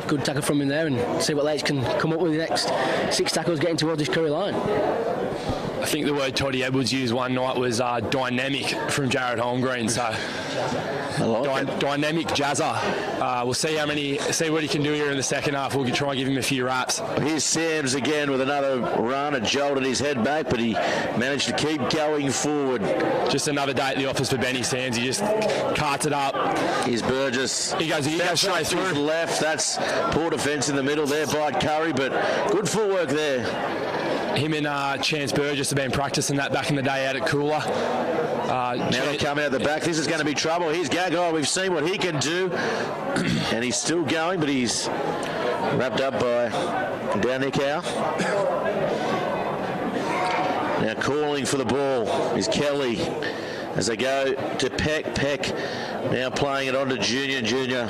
good tackle from him there, and see what Lakes can come up with the next 6 tackles getting towards this Kurri line. I think the word Toddy Edwards used one night was dynamic from Jared Holmgreen. So dynamic jazzer. We'll see what he can do here in the second half. We'll try and give him a few raps. Here's Sams again with another run. It jolted his head back, but he managed to keep going forward. Just another day at the office for Benny Sams. He just carts it up. Here's Burgess. He goes straight through. Left. That's poor defence in the middle there by Kurri, but good footwork there. Him and Chance Burgess have been practising that back in the day out at Cooler. Now they come out the back. This is going to be trouble. Here's Gagai. We've seen what he can do. And he's still going, but he's wrapped up by Danikau. Now calling for the ball is Kelly as they go to Peck. Peck now playing it on to Junior.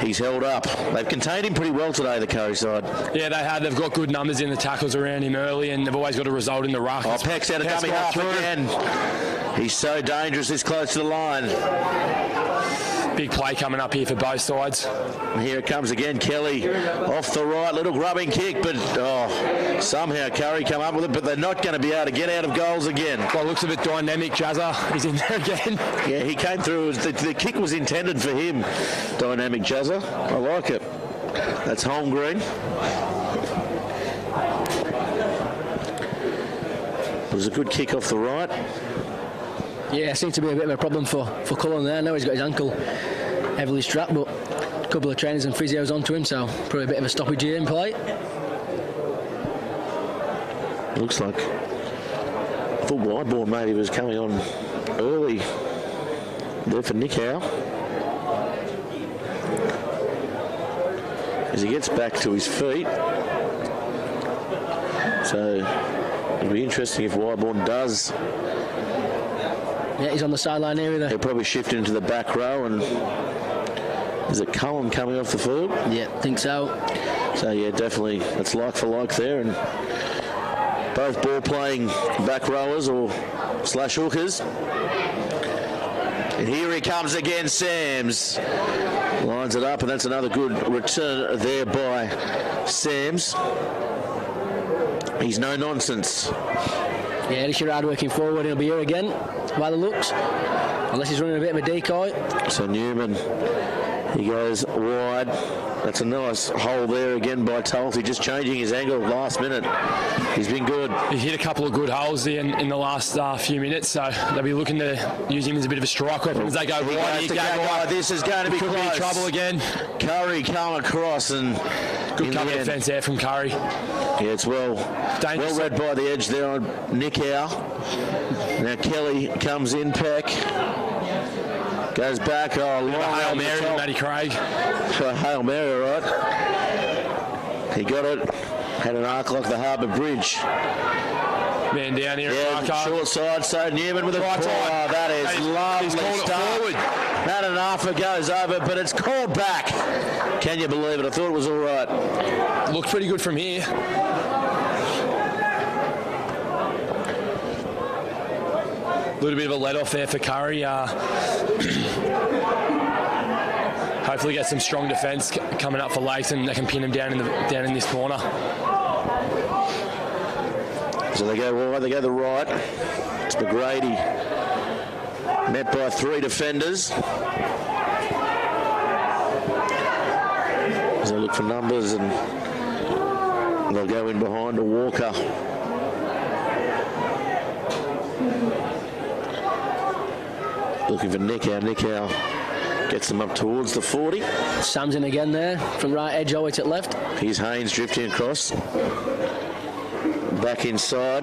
He's held up. They've contained him pretty well today, the Kurri side. Yeah, they have. They've got good numbers in the tackles around him early, and they've always got a result in the ruck. Oh, Peck's out of dummy half again. He's so dangerous this close to the line. Big play coming up here for both sides. And here it comes again. Kelly off the right, little grubbing kick, but somehow Kurri come up with it, but they're not going to be able to get out of goals again. Well, looks a bit dynamic. Jazza, he's in there again. Yeah, he came through. The kick was intended for him. Dynamic Jazza. I like it. That's Holmgreen. It was a good kick off the right. Yeah, seems to be a bit of a problem for Cullen there. I know he's got his ankle heavily strapped, but a couple of trainers and physios onto him, so probably a bit of a stoppage here in play. Looks like I thought Whiteborn maybe was coming on early there for Nick Howe. As he gets back to his feet. So it'll be interesting if Whiteborn does. Yeah, he's on the sideline area there. He'll probably shift into the back row, and is it Cullen coming off the field? Yeah, I think so. So yeah, definitely that's like for like there, and both ball playing back rowers or slash hookers. And here he comes again, Sams. Lines it up, and that's another good return there by Sams. He's no nonsense. Yeah, this year hard working forward. He'll be here again by the looks, unless he's running a bit of a decoy. So Newman, he goes wide. That's a nice hole there again by Tulsi, just changing his angle last minute. He's been good. He hit a couple of good holes in the last few minutes, so they'll be looking to use him as a bit of a strike weapon as they go wide. This is going to be could close. Be in trouble again. Curry come across and good cover defence there from Kurri. Yeah, it's well read by the edge there on Nick Howe. Now Kelly comes in, Peck. Goes back, long Hail Mary to Matty Craig. Hail Mary, right. He got it. Had an arc like the Harbour Bridge. Man down here at short side, so Newman with a right side. Oh, that is lovely start. That and half goes over, but it's called back. Can you believe it? I thought it was all right. Looked pretty good from here. A little bit of a let-off there for Kurri. Hopefully get some strong defence coming up for Lakes, and they can pin him down in this corner. So they go wide, they go the right. It's McGrady, met by 3 defenders. As they look for numbers, and they'll go in behind to Walker. Looking for Nick Howe. Nick Howe gets them up towards the 40. Sam's in again there, from right edge all the way to left. Here's Haynes drifting across. Back inside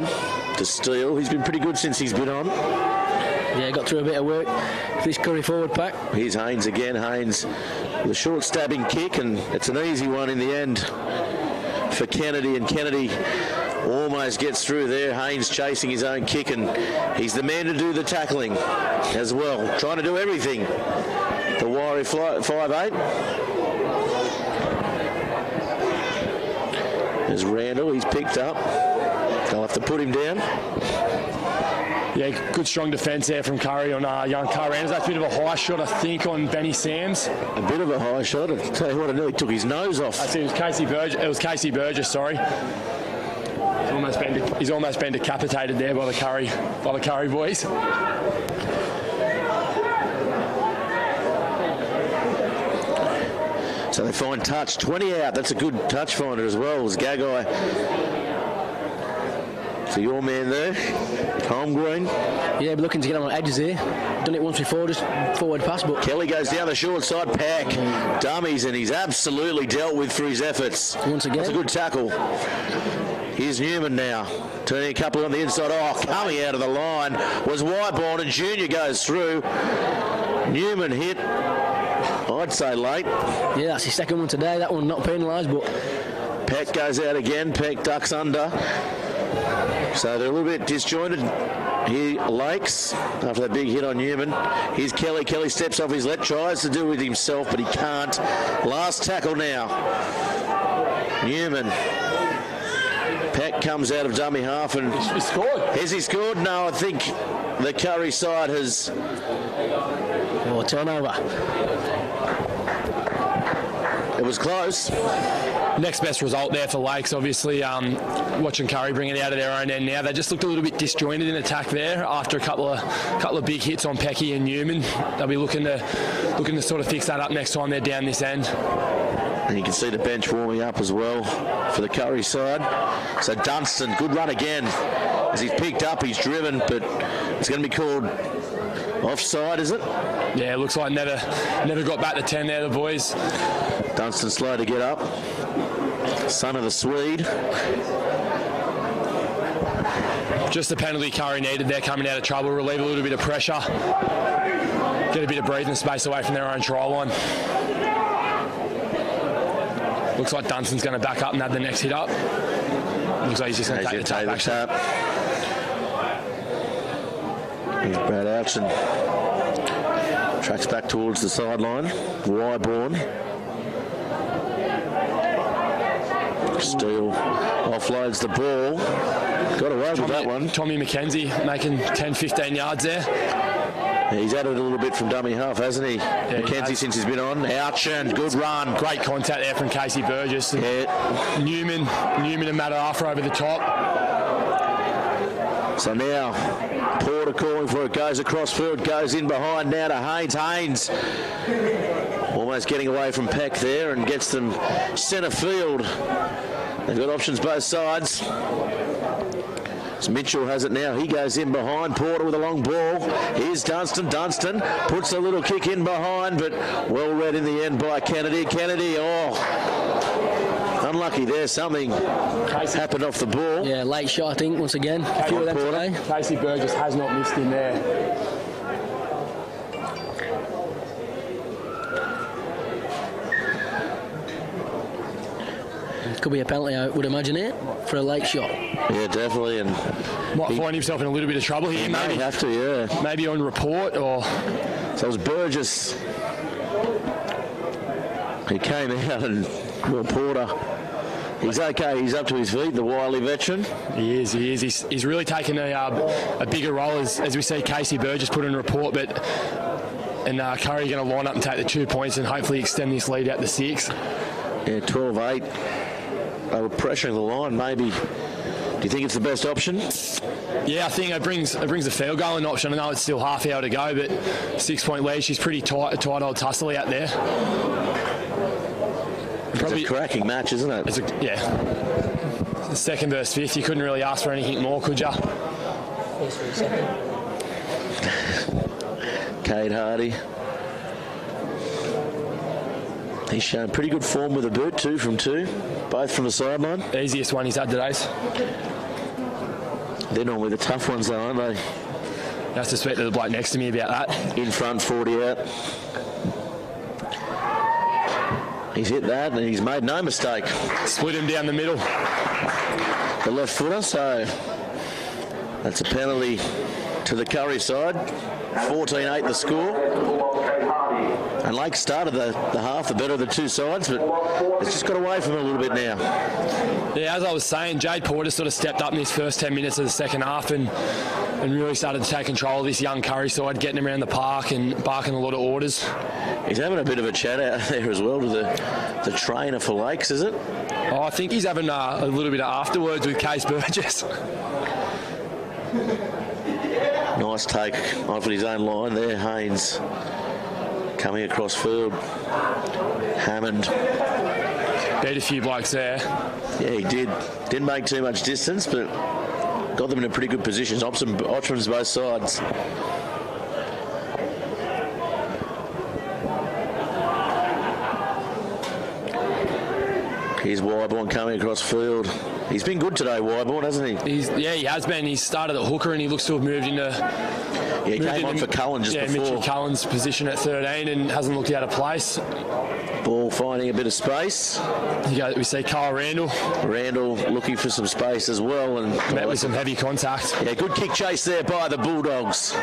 to Steele. He's been pretty good since he's been on. Yeah, got through a bit of work for this Kurri forward pack. Here's Haynes again. Haynes with a short stabbing kick, and it's an easy one in the end for Kennedy, and Kennedy almost gets through there. Haynes chasing his own kick, and he's the man to do the tackling as well. Trying to do everything. The wiry 5'8". There's Randall. He's picked up. They'll have to put him down. Yeah, good strong defence there from Kurri on young Carl Randall. That's a bit of a high shot, I think, on Benny Sams. A bit of a high shot. I'll tell you what, I nearly took his nose off. It was Casey Burgess, sorry. He's almost been decapitated there by the Kurri boys. So they find touch. 20 out. That's a good touch finder as well. As Gagai. So your man there, Holmgreen. Yeah, we're looking to get on edges here. Done it once before, just forward pass. But Kelly goes down the short side, Pack. Dummies, and he's absolutely dealt with for his efforts. Once again. That's a good tackle. Here's Newman now, turning a couple on the inside. Oh, coming out of the line was Whiteborn, and Junior goes through. Newman hit, I'd say late. Yeah, that's his second one today. That one not penalised, but Peck goes out again. Peck ducks under. So they're a little bit disjointed here, Lakes, after that big hit on Newman. Here's Kelly. Kelly steps off his left, tries to do it with himself, but he can't. Last tackle now. Newman. Peck comes out of dummy half, and he scored. Has he scored? No, I think the Kurri side has. Oh, turnover. It was close. Next best result there for Lakes, obviously. Watching Kurri bring it out of their own end now. They just looked a little bit disjointed in attack there after a couple of big hits on Pecky and Newman. They'll be looking to sort of fix that up next time they're down this end. And you can see the bench warming up as well for the Kurri side. So Dunstan, good run again. As he's picked up, he's driven, but it's going to be called offside, is it? Yeah, it looks like never got back to 10 there, the boys. Dunstan slow to get up. Son of the Swede. Just the penalty Kurri needed there, coming out of trouble, relieve a little bit of pressure, get a bit of breathing space away from their own try line. Looks like Dunstan's going to back up and have the next hit up. Looks like he's just going to take the tap, actually. Here's Brad Ouchen. Tracks back towards the sideline. Wyborn. Steele offloads the ball. Got away with that one. Tommy McKenzie making 10-15 yards there. Yeah, he's added a little bit from dummy half, hasn't he? Yeah, McKenzie since he's been on. Ouchen, good run. Great contact there from Casey Burgess. Yeah. Newman and Matt Arthur over the top. So now Porter calling for it, goes across field, goes in behind now to Haynes. Haynes almost getting away from Peck there and gets them centre field. They've got options both sides. So Mitchell has it now. He goes in behind Porter with a long ball. Here's Dunstan. Dunstan puts a little kick in behind, but well read in the end by Kennedy. Kennedy, unlucky there. Something happened off the ball. Yeah, late shot, I think, once again. A few of them today. Casey Burgess has not missed him there. Could be a penalty, I would imagine, it for a late shot. Yeah, definitely. And might find himself in a little bit of trouble here. Maybe have to, yeah. Maybe on report or. So it was Burgess. He came out and Porter. He's okay. He's up to his feet. The wily veteran. He is. He's really taken a bigger role as we see Casey Burgess put in a report, but. And Kurri going to line up and take the 2 points and hopefully extend this lead out to 6. Yeah, 12-8. They were pressuring the line, maybe. Do you think it's the best option? Yeah, I think it brings a field goal option. I know it's still half hour to go, but 6 point lead. She's pretty tight old tussle out there. Probably it's a cracking match, isn't it? Yeah. The second versus fifth. You couldn't really ask for anything more, could you? Cade Hardy. He's shown pretty good form with a boot, 2 from 2, both from the sideline. Easiest one he's had today. They're normally the tough ones, though, aren't they? You have to speak to the bloke next to me about that. In front, 40 out. He's hit that, and he's made no mistake. Split him down the middle. The left footer, so that's a penalty to the Kurri side. 14-8 the score. And Lake started the half, the better of the two sides, but it's just got away from him a little bit now. Yeah, as I was saying, Jade Porter sort of stepped up in his first 10 minutes of the second half and really started to take control of this young Kurri side, getting him around the park and barking a lot of orders. He's having a bit of a chat out there as well to the trainer for Lakes, is it? Oh, I think he's having a little bit of afterwards with Case Burgess. Nice take off his own line there, Haynes. Coming across field. Hammond. Beat a few blokes there. Yeah, he did. Didn't make too much distance, but got them in a pretty good position. Options both sides. Here's Wyborn coming across field. He's been good today, Wyborn, hasn't he? He has been. He started at hooker and he looks to have moved into... Yeah, he came on for Cullen just before. Mitchell Cullen's position at 13 and hasn't looked out of place. Ball finding a bit of space. We see Carl Randall. Randall looking for some space as well. And met with some heavy contact. Yeah, good kick chase there by the Bulldogs.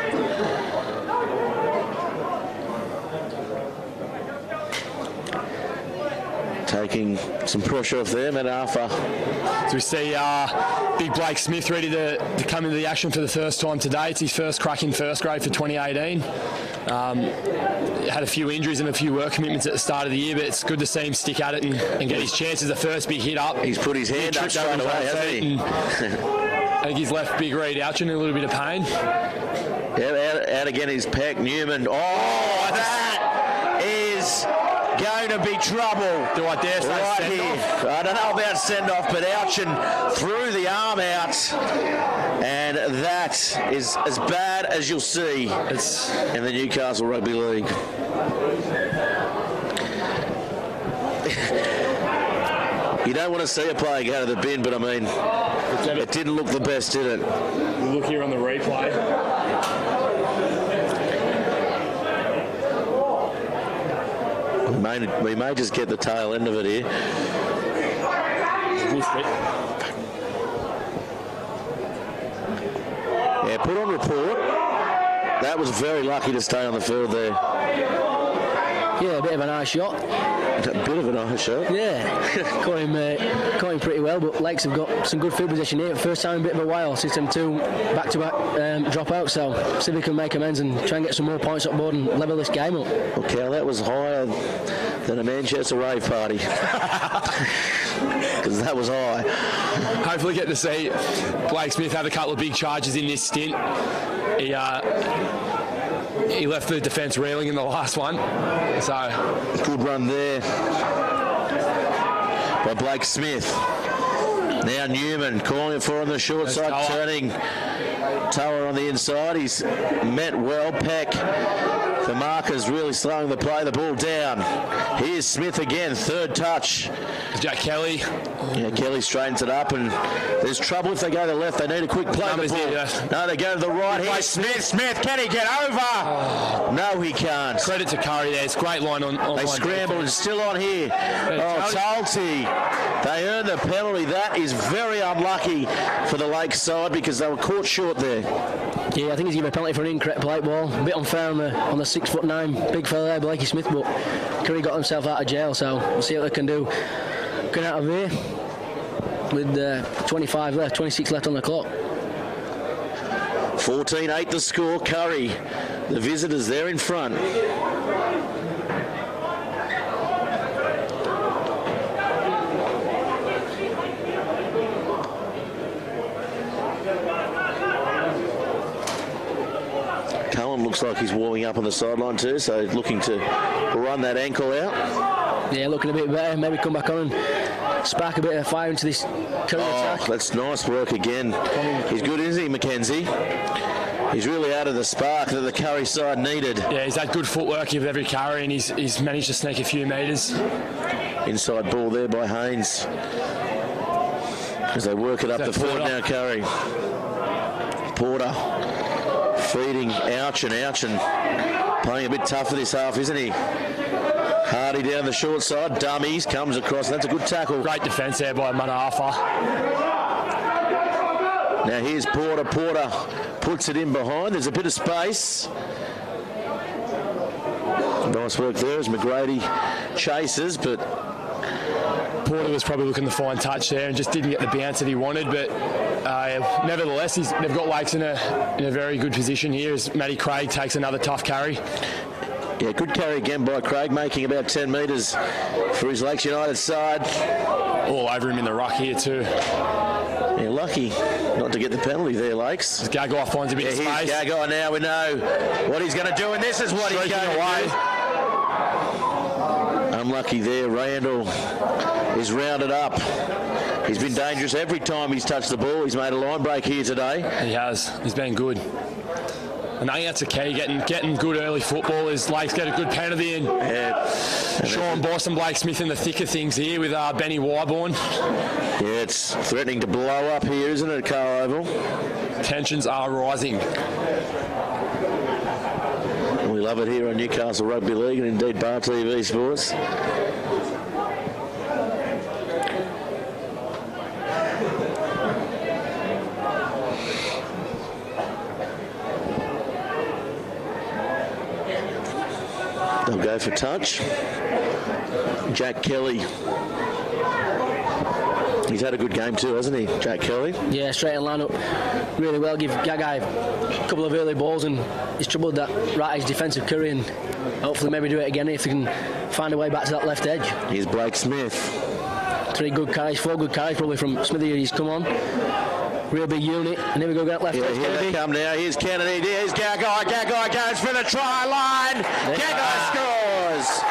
Taking some pressure off there, Matt Arthur. So we see big Blake Smith ready to come into the action for the first time today. It's his first crack in first grade for 2018. Had a few injuries and a few work commitments at the start of the year, but it's good to see him stick at it and get his chances. The first big hit up. He's put his hand up straight away, hasn't he? I think he's left big Reed Ouchen in a little bit of pain. Yeah, out again is Peck. Newman. Oh, that is going to be trouble. Do I dare say right send here. off? I don't know about send off, but Ouchen threw the arm out, and that is as bad as you'll see in the Newcastle Rugby League. You don't want to see a player go to the bin, but I mean, It didn't look the best, did it? We'll look here on the replay. We may just get the tail end of it here. Yeah, put on report. That was very lucky to stay on the field there. Yeah, a bit of an eye shot. A bit of an eye shot. Yeah, caught him pretty well, but Lakes have got some good field position here. First time in a bit of a while since them two back-to-back drop-outs, so see if we can make amends and try and get some more points up board and level this game up. Well, Cal, that was higher than a Manchester rave party. Because that was high. Hopefully get to see Blake Smith have a couple of big charges in this stint. He left the defence reeling in the last one. So good run there by Blake Smith. Now Newman calling it for on the short side, turning Tower on the inside. He's met well. Peck, the marker's really slowing the play. The ball down. Here's Smith again, third touch. Jack Kelly. Yeah, Kelly straightens it up, and there's trouble if they go to the left. They need a quick play. The ball. No, they go to the right. Here's Smith. Smith, can he get over? Oh. No, he can't. Credit to Kurri there. It's a great line on they scramble and still on here. Talty. They earn the penalty. That is very unlucky for the Lakes side because they were caught short there. Yeah, I think he's given a penalty for an incorrect play ball. A bit unfair on the 6'9" big fella there, Blakey Smith, but Kurri got himself out of jail, so we'll see what they can do. Going out of here with 25 left, 26 left on the clock. 14-8 the score. Kurri, the visitors there in front. Looks like he's warming up on the sideline too, so looking to run that ankle out. Yeah, looking a bit better. Maybe come back on and spark a bit of fire into this Kurri attack. That's nice work again. He's good, isn't he, Mackenzie? He's really added the spark that the Kurri side needed. Yeah, he's had good footwork with every carry, and he's managed to sneak a few metres. Inside ball there by Haynes. As they work it up the field now, Kurri. Porter. Feeding ouch and playing a bit tough for this half, isn't he? Hardy down the short side, dummies, comes across. That's a good tackle. Great defence there by Manafa. Now here's Porter. Porter puts it in behind. There's a bit of space. Nice work there as McGrady chases, but Porter was probably looking to find touch there and just didn't get the bounce that he wanted, but nevertheless, they've got Lakes in a very good position here as Matty Craig takes another tough carry. Yeah, good carry again by Craig, making about 10 metres for his Lakes United side. All over him in the ruck here too. Yeah, lucky not to get the penalty there, Lakes. Gagai finds a bit of space. Gagai now, we know what he's going to do, and this is what he's going away. Unlucky there, Randall is rounded up. He's been dangerous every time he's touched the ball. He's made a line break here today. He has. He's been good. And I think that's the key, getting good early football is Lakes get a good penalty and Sean Boss and Blake Smith in the thick of things here with Benny Wyborn. Yeah, it's threatening to blow up here, isn't it, Carl Oval? Tensions are rising. We love it here on Newcastle Rugby League and indeed Bar TV Sports. They'll go for touch. Jack Kelly. He's had a good game too, hasn't he, Jack Kelly? Yeah, straight and line up really well. Give Gagai a couple of early balls and he's troubled that right edge defensive Kurri and hopefully maybe do it again if they can find a way back to that left edge. Here's Blake Smith. 4 good carries probably from Smithy. He's come on. Real big unit. And here we go, left edge. Here they come now. Here's Kennedy. Here's Gagai. Gagai goes for the try line. Gagai scores.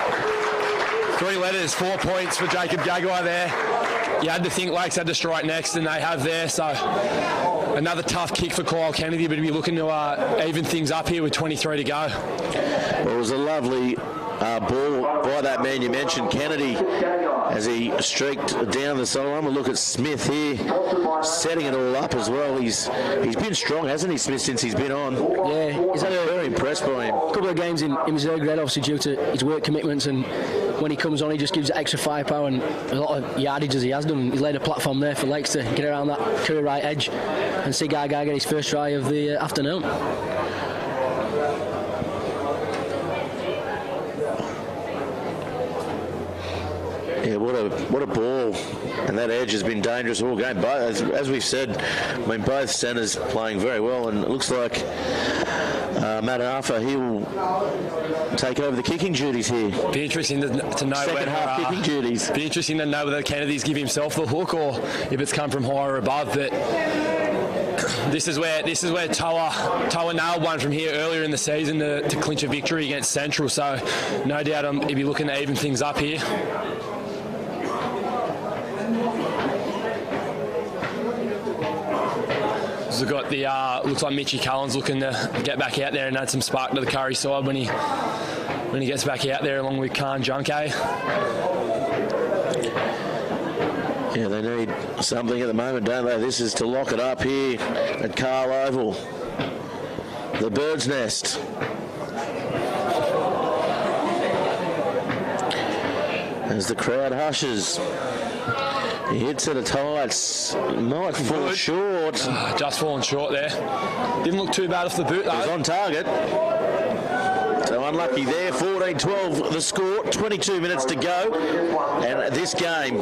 3 letters, 4 points for Jacob Gagai there. You had to think Lakes had to strike next, and they have there. So another tough kick for Kyle Kennedy, but he'll be looking to even things up here with 23 to go. Well, it was a lovely ball by that man you mentioned, Kennedy, as he streaked down the sideline. We'll look at Smith here, setting it all up as well. He's been strong, hasn't he, Smith, since he's been on? Yeah, he's had very impressed by him. A couple of games in reserve grade, obviously due to his work commitments, and when he comes on, he just gives extra firepower and a lot of yardage as he has done. He's laid a platform there for Lakes to get around that Kurri right edge and see Gaga get his first try of the afternoon. Yeah, what a ball, and that edge has been dangerous all game. But as we've said, I mean, both centres playing very well, and it looks like Matt Arthur, he will take over the kicking duties here. Be interesting to know second half kicking duties. Be interesting to know whether Kennedy's give himself the hook or if it's come from higher or above. But this is where Toa nailed one from here earlier in the season to clinch a victory against Central. So no doubt he'll be looking to even things up here. We've got the looks like Mitchy Cullen's looking to get back out there and add some spark to the Kurri side when he gets back out there along with Khan Junke. Yeah, they need something at the moment, don't they? This is to lock it up here at Carl Oval. The Bird's Nest. As the crowd hushes. He hits it at heights. Might fall short. Just falling short there. Didn't look too bad off the boot though. He was on target. So unlucky there. 14-12 the score. 22 minutes to go. And this game,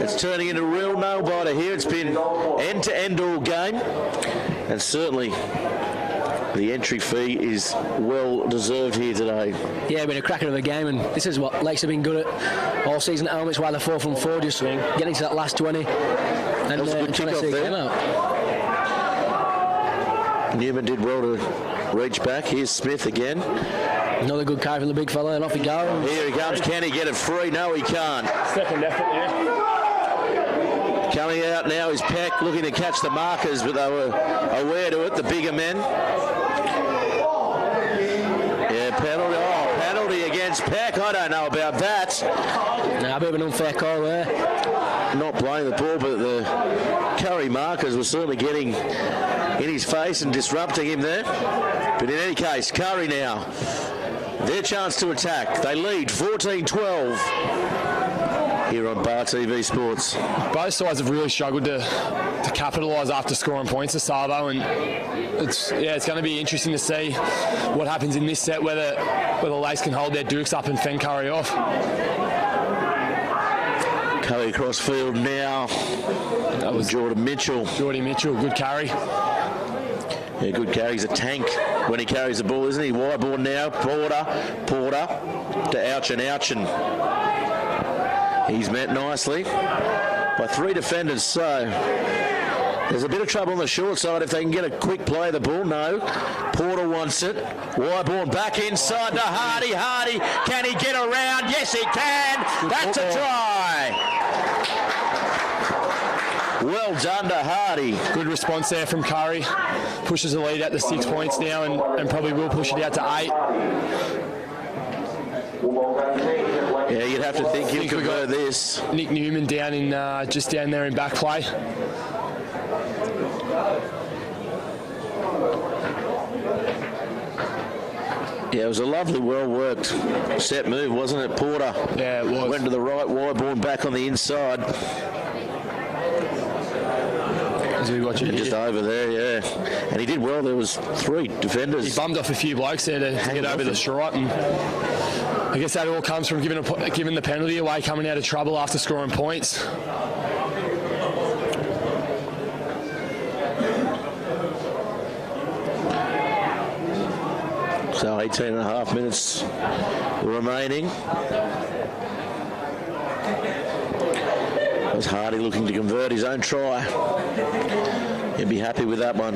it's turning into a real nail-biter here. It's been end-to-end all game. And certainly the entry fee is well deserved here today. Yeah, been a cracker of a game, and this is what Lakes have been good at all season at home. It's why they're 4 from 4, just getting to that last 20 and trying to see the game out. Newman did well to reach back. Here's Smith again. Another good carry from the big fella, and off he goes. Here he comes. Can he get it free? No, he can't. Second effort, yeah. Coming out now is Peck, looking to catch the markers, but they were aware to it, the bigger men. Yeah, penalty. Oh, penalty against Peck. I don't know about that. A bit of an unfair call there. Not playing the ball, but the Kurri markers were certainly getting in his face and disrupting him there. But in any case, Kurri now, their chance to attack. They lead 14-12 here on Bar TV Sports. Both sides have really struggled to capitalise after scoring points to Savo, and it's going to be interesting to see what happens in this set, whether Lakes can hold their dukes up and fend Kurri off. Kurri across field now. That was Jordan Mitchell. Good carry. Yeah, good carry. He's a tank when he carries the ball, isn't he? Wide ball now. Porter to Ouchen. He's met nicely by 3 defenders, so there's a bit of trouble on the short side if they can get a quick play of the ball. No. Porter wants it. Wyborn back inside to Hardy. Hardy, can he get around? Yes, he can. That's a try. Well done to Hardy. Good response there from Kurri. Pushes the lead out to 6 points now and probably will push it out to 8. Yeah, you'd have to think he'll convert this. Nick Newman down in just down there in back play. Yeah, it was a lovely, well-worked set move, wasn't it, Porter? Yeah, it was. Went to the right, Wyborn back on the inside. And just over there, yeah. And he did well. There was 3 defenders. He bummed off a few blokes there to get over the stripe, and I guess that all comes from giving the penalty away, coming out of trouble after scoring points. So 18.5 minutes remaining. It was Hardy looking to convert his own try. He'll be happy with that one.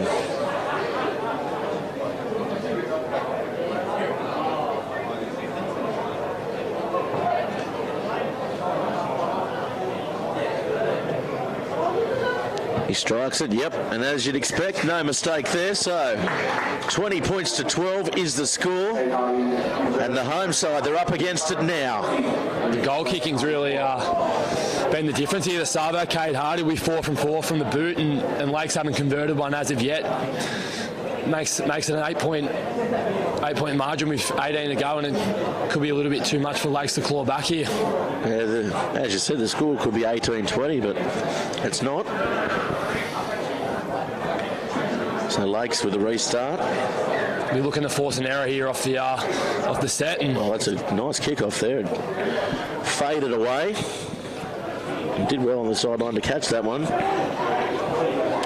He strikes it, yep, and as you'd expect, no mistake there. So 20 points to 12 is the score, and the home side, they're up against it now. The goal kicking's really been the difference here. The Savo, Cade Hardy, we 4 from 4 from the boot, and Lakes haven't converted one as of yet. Makes it an 8-point margin with 18 to go, and it could be a little bit too much for Lakes to claw back here. Yeah, as you said, the score could be 18-20, but it's not. So Lakes with the restart. We're looking to force an error here off the set. And well, that's a nice kick off there. It faded away. Did well on the sideline to catch that one.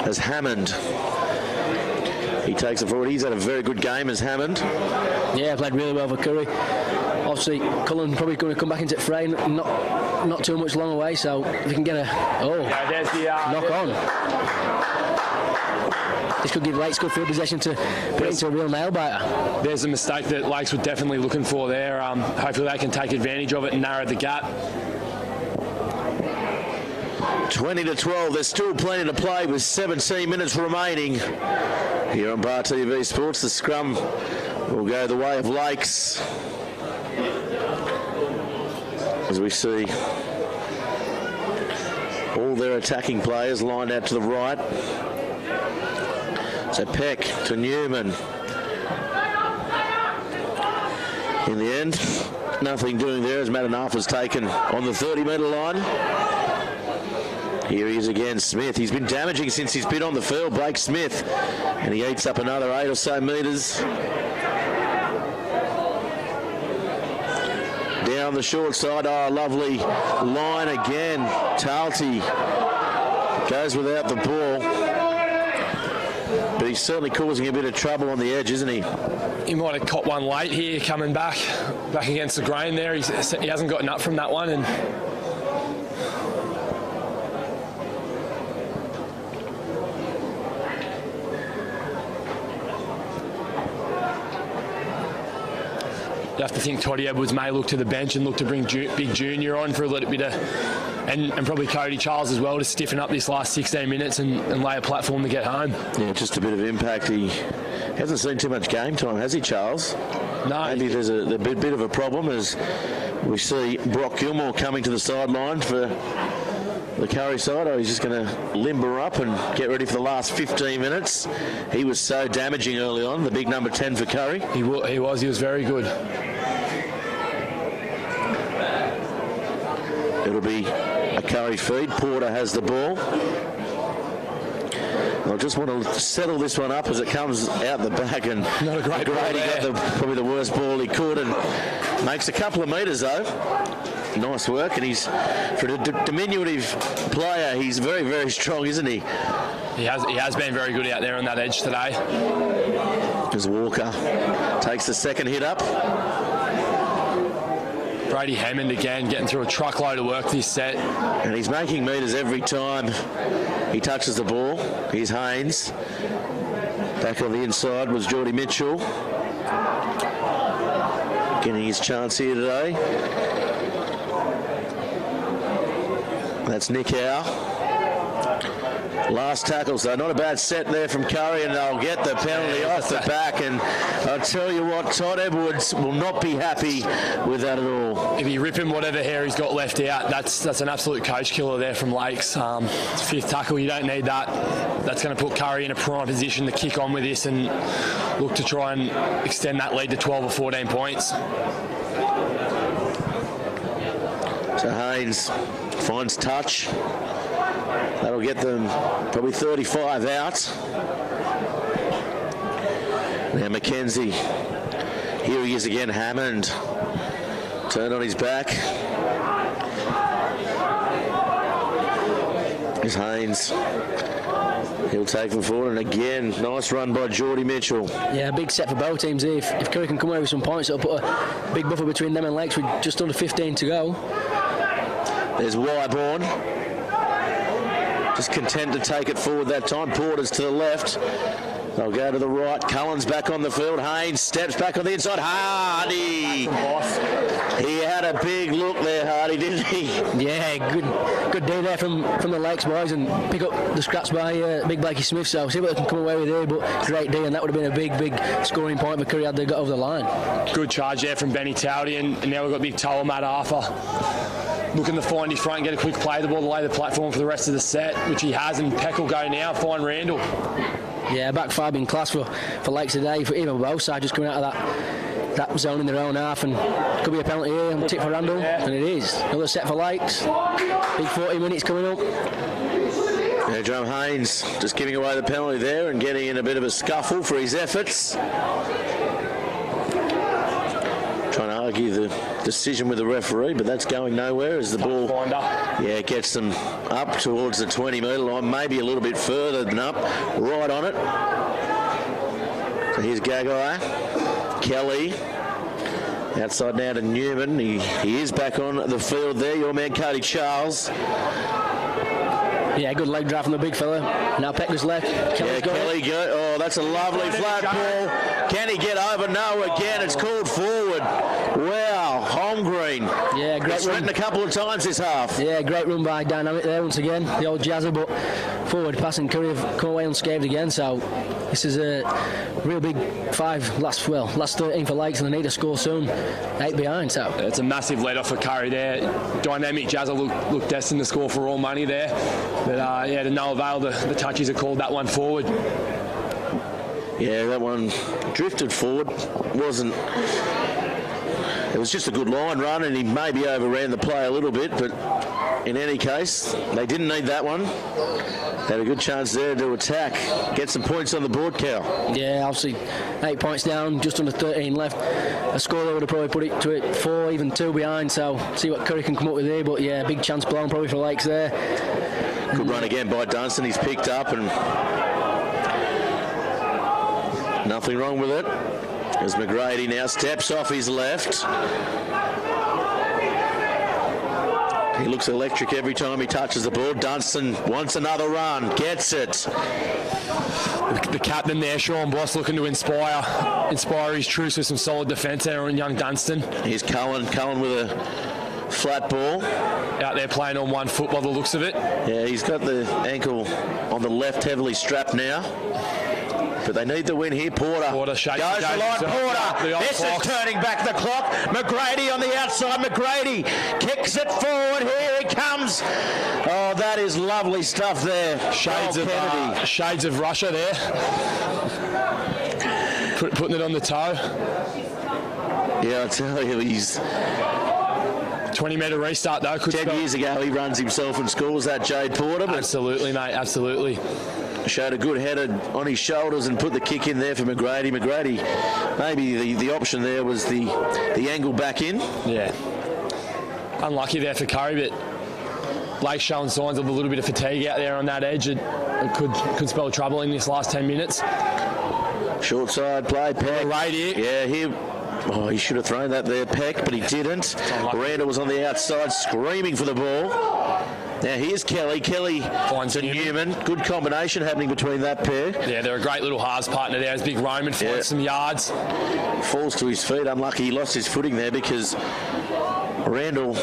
As Hammond, he takes it forward. He's had a very good game as Hammond. Yeah, played really well for Kurri. Obviously, Cullen probably going to come back into the fray, not too much long away, so if we can get a there's the knock on. This could give Lakes good field possession to put into a real nail biter. There's a mistake that Lakes were definitely looking for there. Hopefully they can take advantage of it and narrow the gap. 20 to 12. There's still plenty to play with 17 minutes remaining. Here on Bar TV Sports, the scrum will go the way of Lakes. As we see all their attacking players lined out to the right. So Peck to Newman. In the end, nothing doing there as Madanaf was taken on the 30-metre line. Here he is again, Smith. He's been damaging since he's been on the field, Blake Smith. And he eats up another 8 or so metres. Down the short side, lovely line again. Talty goes without the ball. But he's certainly causing a bit of trouble on the edge, isn't he? He might have caught one late here, coming back against the grain there. He hasn't gotten up from that one, and you have to think Toddy Edwards may look to the bench and look to bring Big Junior on for a little bit of, and probably Cody Charles as well, to stiffen up this last 16 minutes and lay a platform to get home. Yeah, just a bit of impact. He hasn't seen too much game time, has he, Charles? No. Maybe there's a bit of a problem as we see Brock Gilmore coming to the sideline for the Kurri side. He's just going to limber up and get ready for the last 15 minutes. He was so damaging early on, the big number 10 for Kurri. He was very good. It'll be a Kurri feed. Porter has the ball. I just want to settle this one up as it comes out the back, and not a great Grady got probably the worst ball he could, and makes a couple of metres though. Nice work, and he's, for a diminutive player, he's very, very strong, isn't he? He has been very good out there on that edge today. As Walker takes the second hit up. Brady Hammond again getting through a truckload of work this set. And he's making metres every time he touches the ball. Here's Haynes. Back on the inside was Geordie Mitchell. Getting his chance here today. That's Nick Howe. Last tackle, so not a bad set there from Kurri, and they'll get the penalty off the back. And I'll tell you what, Todd Edwards will not be happy with that at all. If you rip him whatever hair he's got left out, that's an absolute coach killer there from Lakes. Fifth tackle, you don't need that. That's going to put Kurri in a prime position to kick on with this and look to try and extend that lead to 12 or 14 points. So Haynes finds touch. That'll get them probably 35 out. Now Mackenzie. Here he is again, Hammond. Turned on his back. Here's Haynes. He'll take them forward, and again, nice run by Geordie Mitchell. Yeah, big set for both teams here. If Kurri can come away with some points, it'll put a big buffer between them and Lakes with just under 15 to go. There's Wyborn. just content to take it forward that time. Porter's to the left. They'll go to the right. Cullen's back on the field. Haynes steps back on the inside. Hardy. He had a big look there, Hardy, didn't he? Yeah, good day there from the Lakes boys, and pick up the scraps by Big Blakey Smith. So see what they can come away with there. But great day, and that would have been a big scoring point for Kurri had they got over the line. Good charge there from Benny Towdy, and now we've got big toe on Matt Arthur. Looking to find his front and get a quick play the ball to lay the platform for the rest of the set, which he has, and Peck will go now, find Randall. Yeah, back five in class for Lakes today, for even both sides just coming out of that zone in their own half, and could be a penalty here and tick for Randall, and it is. Another set for Lakes. Big 40 minutes coming up. Yeah, Jerome Haynes just giving away the penalty there and getting in a bit of a scuffle for his efforts. Trying to argue the decision with the referee, but that's going nowhere as the ball gets them up towards the 20-metre line, maybe a little bit further than up, right on it. So here's Gagai, Kelly, outside now to Newman. He is back on the field there, your man Cody Charles. Yeah, good leg drive from the big fella. Now Pecker's left. Kelly go. Oh, that's a lovely flat ball. Can he get over? No, again, it's called forward. Wow, Holmgreen. Yeah, great it's run. written a couple of times this half. Yeah, great run by Dynamic there once again. The old Jazzer, but forward passing. Kurri have come away unscathed again, so this is a real big last 13 for Lakes, and they need to score soon. 8 behind, so. It's a massive let off for Kurri there. Dynamic Jazzer looked destined to score for all money there. But to no avail, the touches have called that one forward. Yeah, that one drifted forward. It was just a good line run, and he maybe overran the play a little bit, but in any case, they didn't need that one. They had a good chance there to attack, get some points on the board, Cal. Yeah, obviously 8 points down, just under 13 left. A scorer would have probably put it to it 4, even 2 behind, so see what Kurri can come up with there, but yeah, big chance blown probably for Lakes there. Good run again by Dunstan. He's picked up, and nothing wrong with it. As McGrady now steps off his left. He looks electric every time he touches the ball. Dunstan wants another run, gets it. The captain there, Sean Boss, looking to inspire his troops with some solid defence there on young Dunstan. Here's Cullen with a flat ball. Out there playing on 1 foot by the looks of it. Yeah, he's got the ankle on the left heavily strapped now. But they need the win here. Porter goes the line. Porter. This is turning back the clock. McGrady on the outside. McGrady kicks it forward. Here he comes. Oh, that is lovely stuff there. Shades of Russia there. Putting it on the toe. Yeah, I tell you, he's 20-metre restart though. 10 years ago, he runs himself and scores that, Jade Porter. Absolutely, mate. Absolutely. Showed a good header on his shoulders and put the kick in there for McGrady. McGrady, maybe the option there was the angle back in. Yeah. Unlucky there for Kurri, but Lake's showing signs of a little bit of fatigue out there on that edge. It could spell trouble in this last 10 minutes. Short side play, Peck. Right here. Yeah, here. Oh, he should have thrown that there, Peck, but he didn't. Randall was on the outside screaming for the ball. Now here's Kelly. Kelly finds Newman. Good combination happening between that pair. Yeah, they're a great little halves partner there. As Big Roman finds some yards. Falls to his feet. Unlucky he lost his footing there because Randall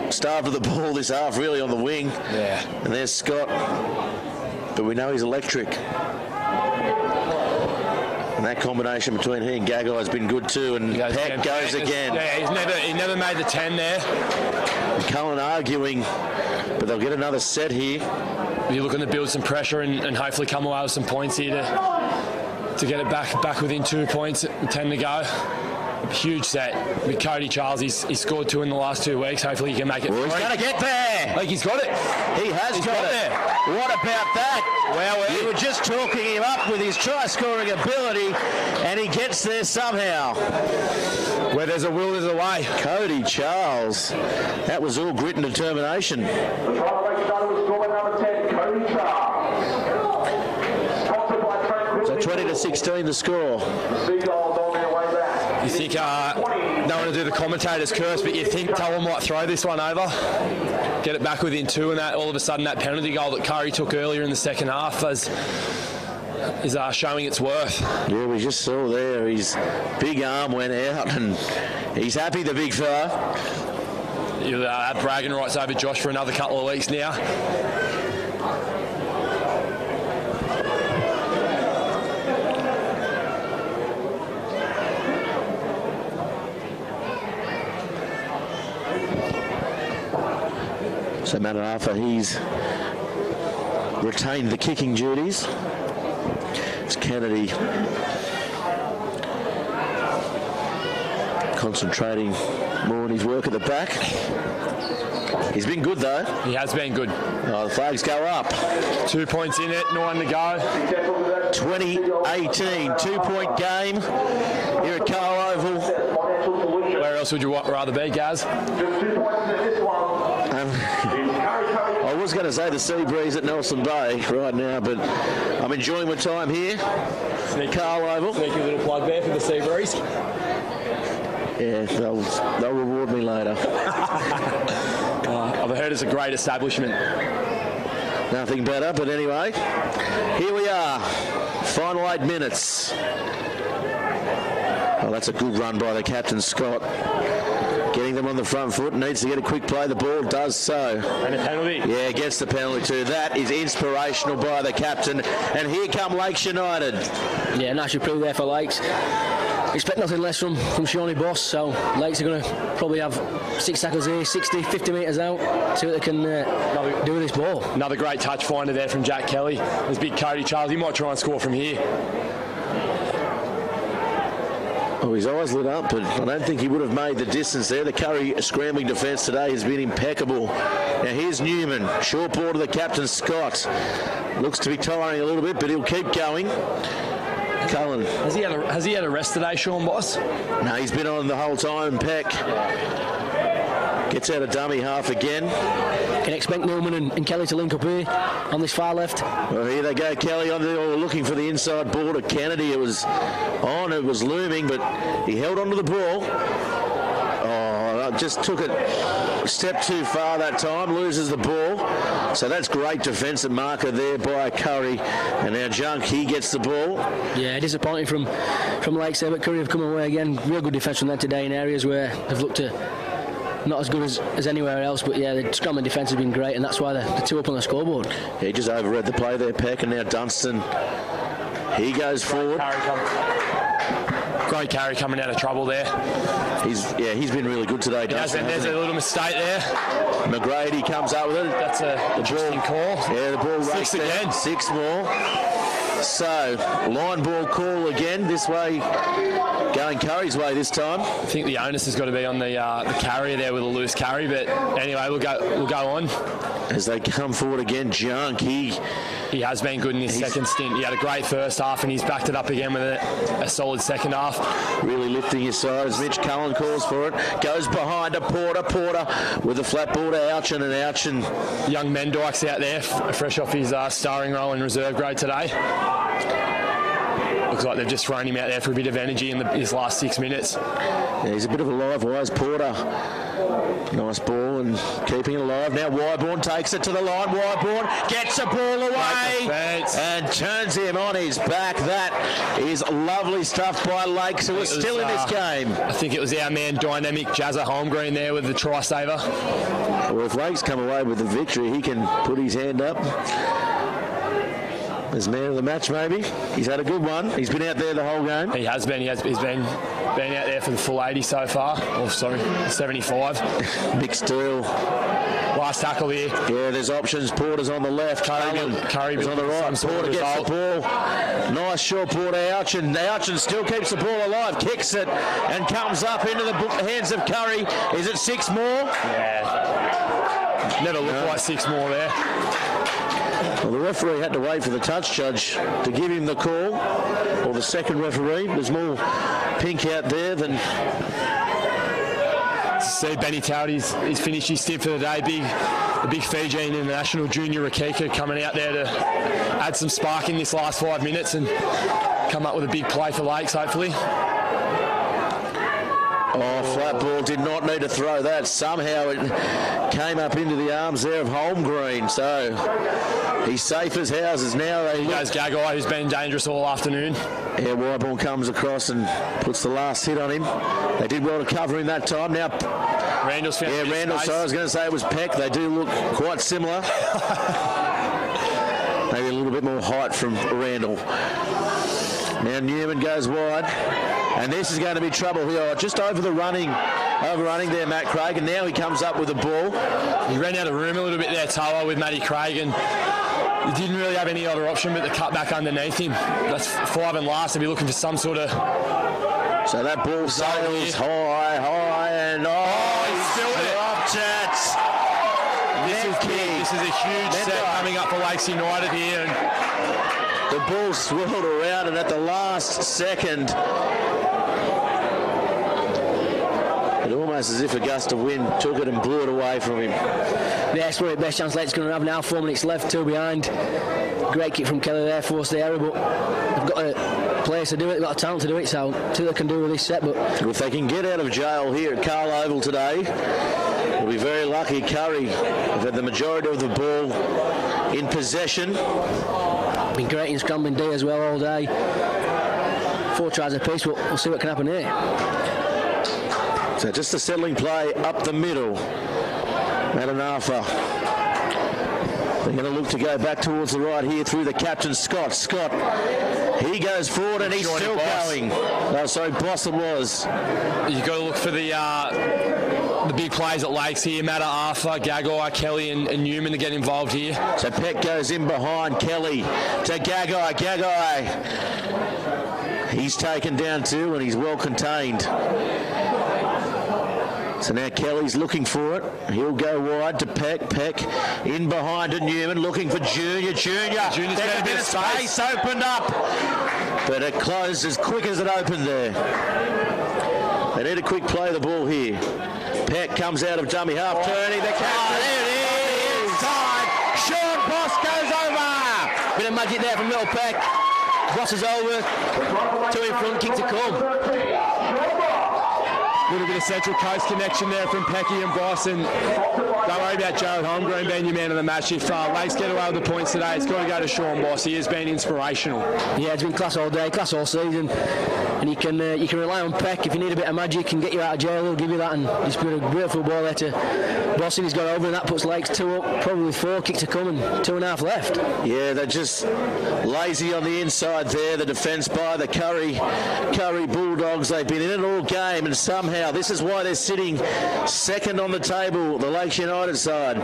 starved of the ball this half, really on the wing. Yeah. And there's Scott. But we know he's electric. And that combination between he and Gagai has been good too. And Peck goes again. Yeah, he never made the 10 there. Cullen arguing, but they'll get another set here. You're looking to build some pressure and hopefully come away with some points here to get it back within 2 points. 10 to go. Huge set with Cody Charles. He's scored 2 in the last 2 weeks. Hopefully he can make it. Well, he's going to get there. Like he's got it. He has got it. There. What about that? Well, you were just talking him up with his try-scoring ability, and he gets there somehow. Where there's a will, there's a way. Cody Charles. That was all grit and determination. The try started with scorer number 10, Cody Charles. Sponsored by Frank. So 20-16 the score. Seagulls on their way back. You think, don't want to do the commentator's curse, but you think Tullen might throw this one over, get it back within 2, and that all of a sudden that penalty goal that Kurri took earlier in the second half is showing its worth. Yeah, we just saw there his big arm went out, and he's happy, the big fella. You'll have bragging rights over Josh for another couple of weeks now. So Matt Arthur, he's retained the kicking duties. It's Kennedy concentrating more on his work at the back. He's been good though. He has been good. Oh, the flags go up. 2 points in it, 9 to go. 2018, 2-point game here at Carl Oval. Where else would you rather be, Gaz? I was going to say the sea breeze at Nelson Bay right now, but I'm enjoying my time here. Carl Oval. Sneaky little plug there for the sea breeze. Yeah, they'll reward me later. I've heard it's a great establishment. Nothing better, but anyway, here we are. Final 8 minutes. Oh, that's a good run by the captain, Scott. Getting them on the front foot, needs to get a quick play. The ball does so. And a penalty. Yeah, gets the penalty too. That is inspirational by the captain. And here come Lakes United. Yeah, nice reprieve there for Lakes. Expect nothing less from Shawnee Boss, so Lakes are going to probably have 6 tackles here, 60, 50 metres out, see what they can do with this ball. Another great touch finder there from Jack Kelly. There's big Cody Charles. He might try and score from here. Oh, his eyes lit up, but I don't think he would have made the distance there. The Kurri scrambling defence today has been impeccable. Now here's Newman. Short ball to the captain, Scott. Looks to be tiring a little bit, but he'll keep going. Cullen. Has he had a rest today, Sean Boss? No, he's been on the whole time. Peck gets out a dummy half again. Can expect Newman and Kelly to link up here on this far left. Well, here they go. Kelly on looking for the inside ball to Kennedy. It was on, it was looming, but he held onto the ball. Oh, just took it a step too far that time, loses the ball. So that's great defensive marker there by Kurri. And now Junk, he gets the ball. Yeah, disappointing from Lakes there, but Kurri have come away again. Real good defence from them today in areas where they've looked to not as good as anywhere else, but yeah, the scrum and defence has been great, and that's why they're 2 up on the scoreboard. Yeah, he just overread the play there, Peck, and now Dunstan, he goes forward. Great carry coming out of trouble there. He's been really good today, Dunstan. There's a little mistake there. McGrady comes up with it. That's a interesting call. Yeah, the ball raced again. 6 more. So, line ball call again, this way, going Kurri's way this time. I think the onus has got to be on the carrier there with a loose carry, but anyway, we'll go on. As they come forward again, Junk, he has been good in his second stint. He had a great first half and he's backed it up again with a solid second half. Really lifting his side as Mitch Cullen calls for it. Goes behind to Porter with a flat ball to Ouchin, and Ouchin. Young Mendykes out there, fresh off his starring role in reserve grade today. Looks like they've just thrown him out there for a bit of energy in his last 6 minutes. Yeah, he's a bit of a live wise, Porter. Nice ball and keeping it alive. Now Wyborn takes it to the line. Wyborn gets the ball away and turns him on his back. That is lovely stuff by Lakes, who is still in this game. I think it was our man, dynamic Jazza Holmgreen there with the try saver. Well, if Lakes come away with the victory, he can put his hand up. As man of the match, maybe. He's had a good one. He's been out there the whole game. He has been. He's been out there for the full 80 so far. Oh, sorry, 75. Big Steele. Last tackle here. Yeah, there's options. Porter's on the left. Curry is on the right. Porter gets the ball. Nice short ball to Ouchin. Ouchin still keeps the ball alive. Kicks it and comes up into the hands of Kurri. Is it 6 more? Yeah. Never looked like 6 more there. Well, the referee had to wait for the touch judge to give him the call, or the second referee. There's more pink out there than... See, Benny Towdy's finished his stint for the day. The big Fijian international junior Rakika coming out there to add some spark in this last 5 minutes and come up with a big play for Lakes, hopefully. Oh, flat ball, did not need to throw that. Somehow it came up into the arms there of Holmgreen. So he's safe as houses now. He goes Gagai, who's been dangerous all afternoon. Yeah, Wyborn comes across and puts the last hit on him. They did well to cover him that time. Now, Randall's found Randall, so I was going to say it was Peck. They do look quite similar. Maybe a little bit more height from Randall. Now Newman goes wide. And this is going to be trouble here. Just overrunning there, Matt Craig. And now he comes up with the ball. He ran out of room a little bit there, Toa, with Matty Craig. And he didn't really have any other option but to cut back underneath him. That's 5 and last. He'll be looking for some sort of... So that ball sails high, and he's still dropped it. This is a huge set coming up for Lakes United here. And the ball swirled around, and at the last second, it almost as if a gust of wind took it and blew it away from him. Yeah, it's probably the best chance Lakes going to have now. 4 minutes left, 2 behind. Great kick from Kelly there, forced the error, but they've got a place to do it, they've got a talent to do it, so see what they can do with this set. But if they can get out of jail here at Carl Oval today, they'll be very lucky. Kurri have had the majority of the ball in possession. Been great in scrambling D as well all day. 4 tries apiece, but we'll see what can happen here. So just a settling play up the middle. Madanafa. They're going to look to go back towards the right here through the captain, Scott. Scott, he goes forward and he's still going. Oh, sorry, Boss it was. You've got to look for the big plays at Lakes here. Matta, Arthur, Gagai, Kelly and Newman to get involved here. So Peck goes in behind Kelly to Gagai. Gagai. He's taken down too and he's well contained. So now Kelly's looking for it. He'll go wide to Peck. Peck in behind to Newman, looking for Junior. Junior's got a bit of space opened up. But it closed as quick as it opened there. They need a quick play of the ball here. Peck comes out of dummy half turning. The captain. There it is. Inside. Sean Boss goes over. Bit of magic there from little Peck. Boss is over. 2 in front, kick to come. A little bit of Central Coast connection there from Pecky and Boss, and don't worry about Jared Holmgreen being your man of the match. If Lakes get away with the points today, it's got to go to Sean Boss. He has been inspirational. Yeah, it's been class all day, class all season, and you can rely on Peck. If you need a bit of magic and get you out of jail, he'll give you that, and he's put a beautiful ball there to Boss, and he's got over, and that puts Lakes 2 up, probably 4, kick to come, and 2.5 left. Yeah, they're just lazy on the inside there. The defence by the Kurri Bulldogs. They've been in it all game, and somehow this is why they're sitting second on the table, the Lakes United side.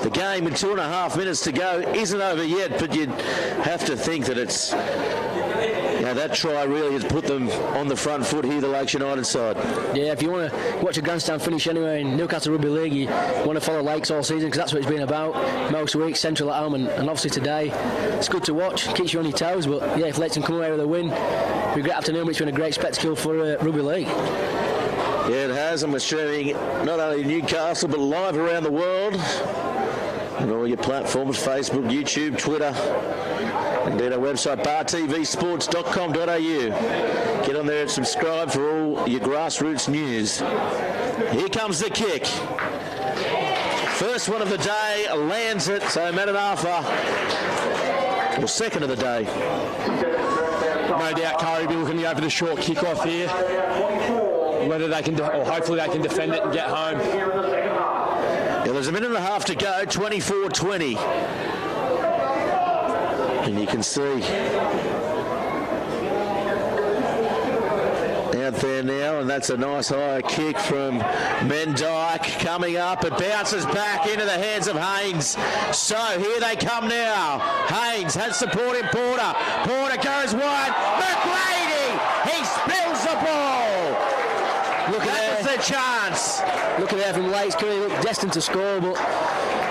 The game with 2.5 minutes to go isn't over yet, but you'd have to think that it's... that try really has put them on the front foot here, the Lakes United side. Yeah, if you want to watch a grandstand finish anywhere in Newcastle Rugby League, you want to follow Lakes all season because that's what it's been about most weeks, Central at home, and obviously today it's good to watch, keeps you on your toes, but yeah, if Lakes can come away with a win, it'll be a great afternoon, but it's been a great spectacle for Rugby League. Yeah, it has, and we're streaming not only in Newcastle but live around the world on all your platforms, Facebook, YouTube, Twitter, and our website bartvsports.com.au. Get on there and subscribe for all your grassroots news. Here comes the kick. First one of the day, lands it, so Madanafa, or second of the day. No doubt Kurri will be looking to go for the short kick-off here. Whether they can, or hopefully they can defend it and get home. Yeah, there's a minute and a half to go, 24-20. And you can see out there now, and that's a nice high kick from Mendyke coming up. It bounces back into the hands of Haynes. So here they come now. Haynes has support in Porter. Porter goes wide. McGrady! He spills the ball. Look at that. That's the chance. Look at that from Lakes. Kurri looked destined to score, but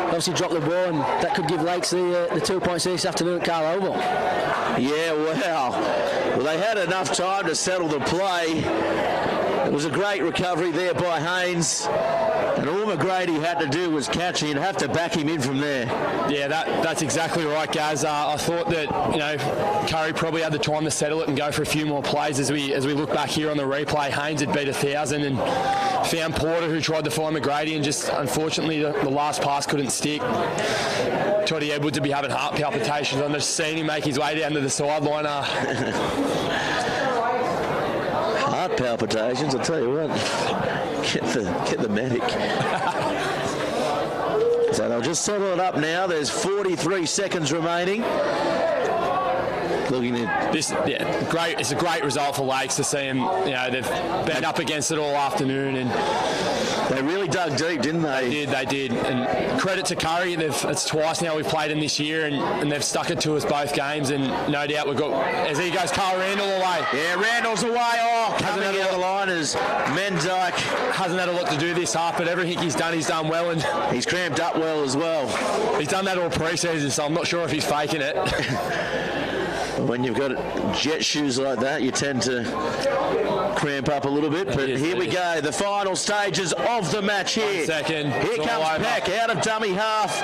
obviously dropped the ball, and that could give Lakes the 2 points this afternoon at Carl Oval. Yeah, well, they had enough time to settle the play. It was a great recovery there by Haynes. And all McGrady had to do was catch him. You'd have to back him in from there. Yeah, that's exactly right, Gaz. I thought that, Kurri probably had the time to settle it and go for a few more plays as we look back here on the replay. Haynes had beat 1,000 and found Porter, who tried to find McGrady, and just unfortunately the last pass couldn't stick. Toddy Edwards would be having heart palpitations. I'm just seeing him make his way down to the sideline. Heart palpitations, I'll tell you what. Get the medic. So they'll just settle it up now. There's 43 seconds remaining. Looking at this, great. It's a great result for Lakes to see them. They've been up against it all afternoon, and they really dug deep, didn't they? They did. And credit to Kurri. It's twice now we've played them this year, and they've stuck it to us both games. And no doubt we've got, as he goes, Carl Randall away. Yeah, Randall's away. Oh, coming out of the line is Mendyke. Hasn't had a lot to do this half, but everything he's done well, and he's cramped up well as well. He's done that all pre-season, so I'm not sure if he's faking it. When you've got jet shoes like that, you tend to cramp up a little bit. But here we go, the final stages of the match here. 1 second. Here comes Peck out of dummy half.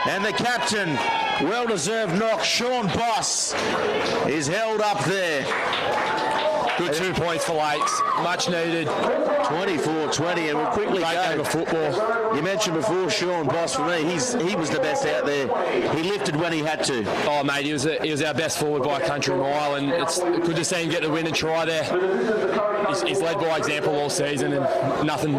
And the captain, well-deserved knock, Sean Boss, is held up there. Good 2 points for Lakes. Much needed. 24-20, and we'll quickly Great game of football. You mentioned before Sean Boss. For me, he was the best out there. He lifted when he had to. Oh, mate, he was our best forward by a country mile, and it's good to see him get the win and try there. He's led by example all season, and nothing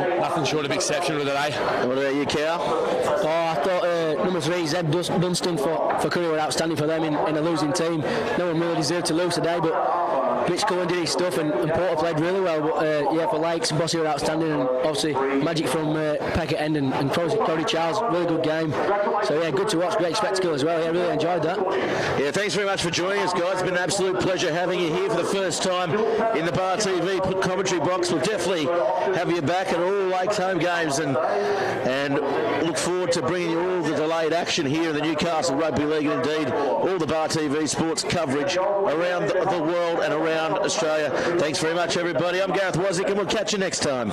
short of exceptional today. What about you, Cal? Oh, I thought number 3, Zeb Dunstan for Kurri were outstanding for them in a losing team. No one really deserved to lose today, but Mitch Cohen did his stuff, and Porter played really well. But for Lakes, Bossy were outstanding, and obviously magic from Peck at end and Cody Charles, really good game. So good to watch, great spectacle as well. Yeah, really enjoyed that. Yeah, thanks very much for joining us, guys. It's been an absolute pleasure having you here for the first time in the Bar TV commentary box. We'll definitely have you back at all Lakes home games, and look forward to bringing you all the delayed action here in the Newcastle Rugby League, and indeed all the Bar TV sports coverage around the world and around Australia. Thanks very much, everybody. I'm Gareth Wozik, and we'll catch you next time.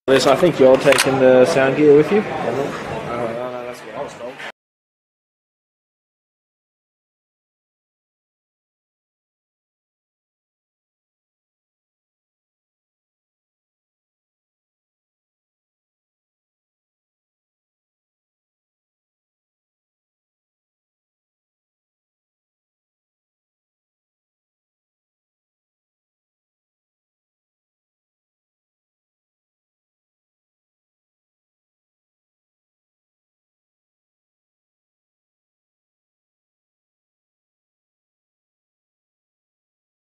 I think you're taking the sound gear with you.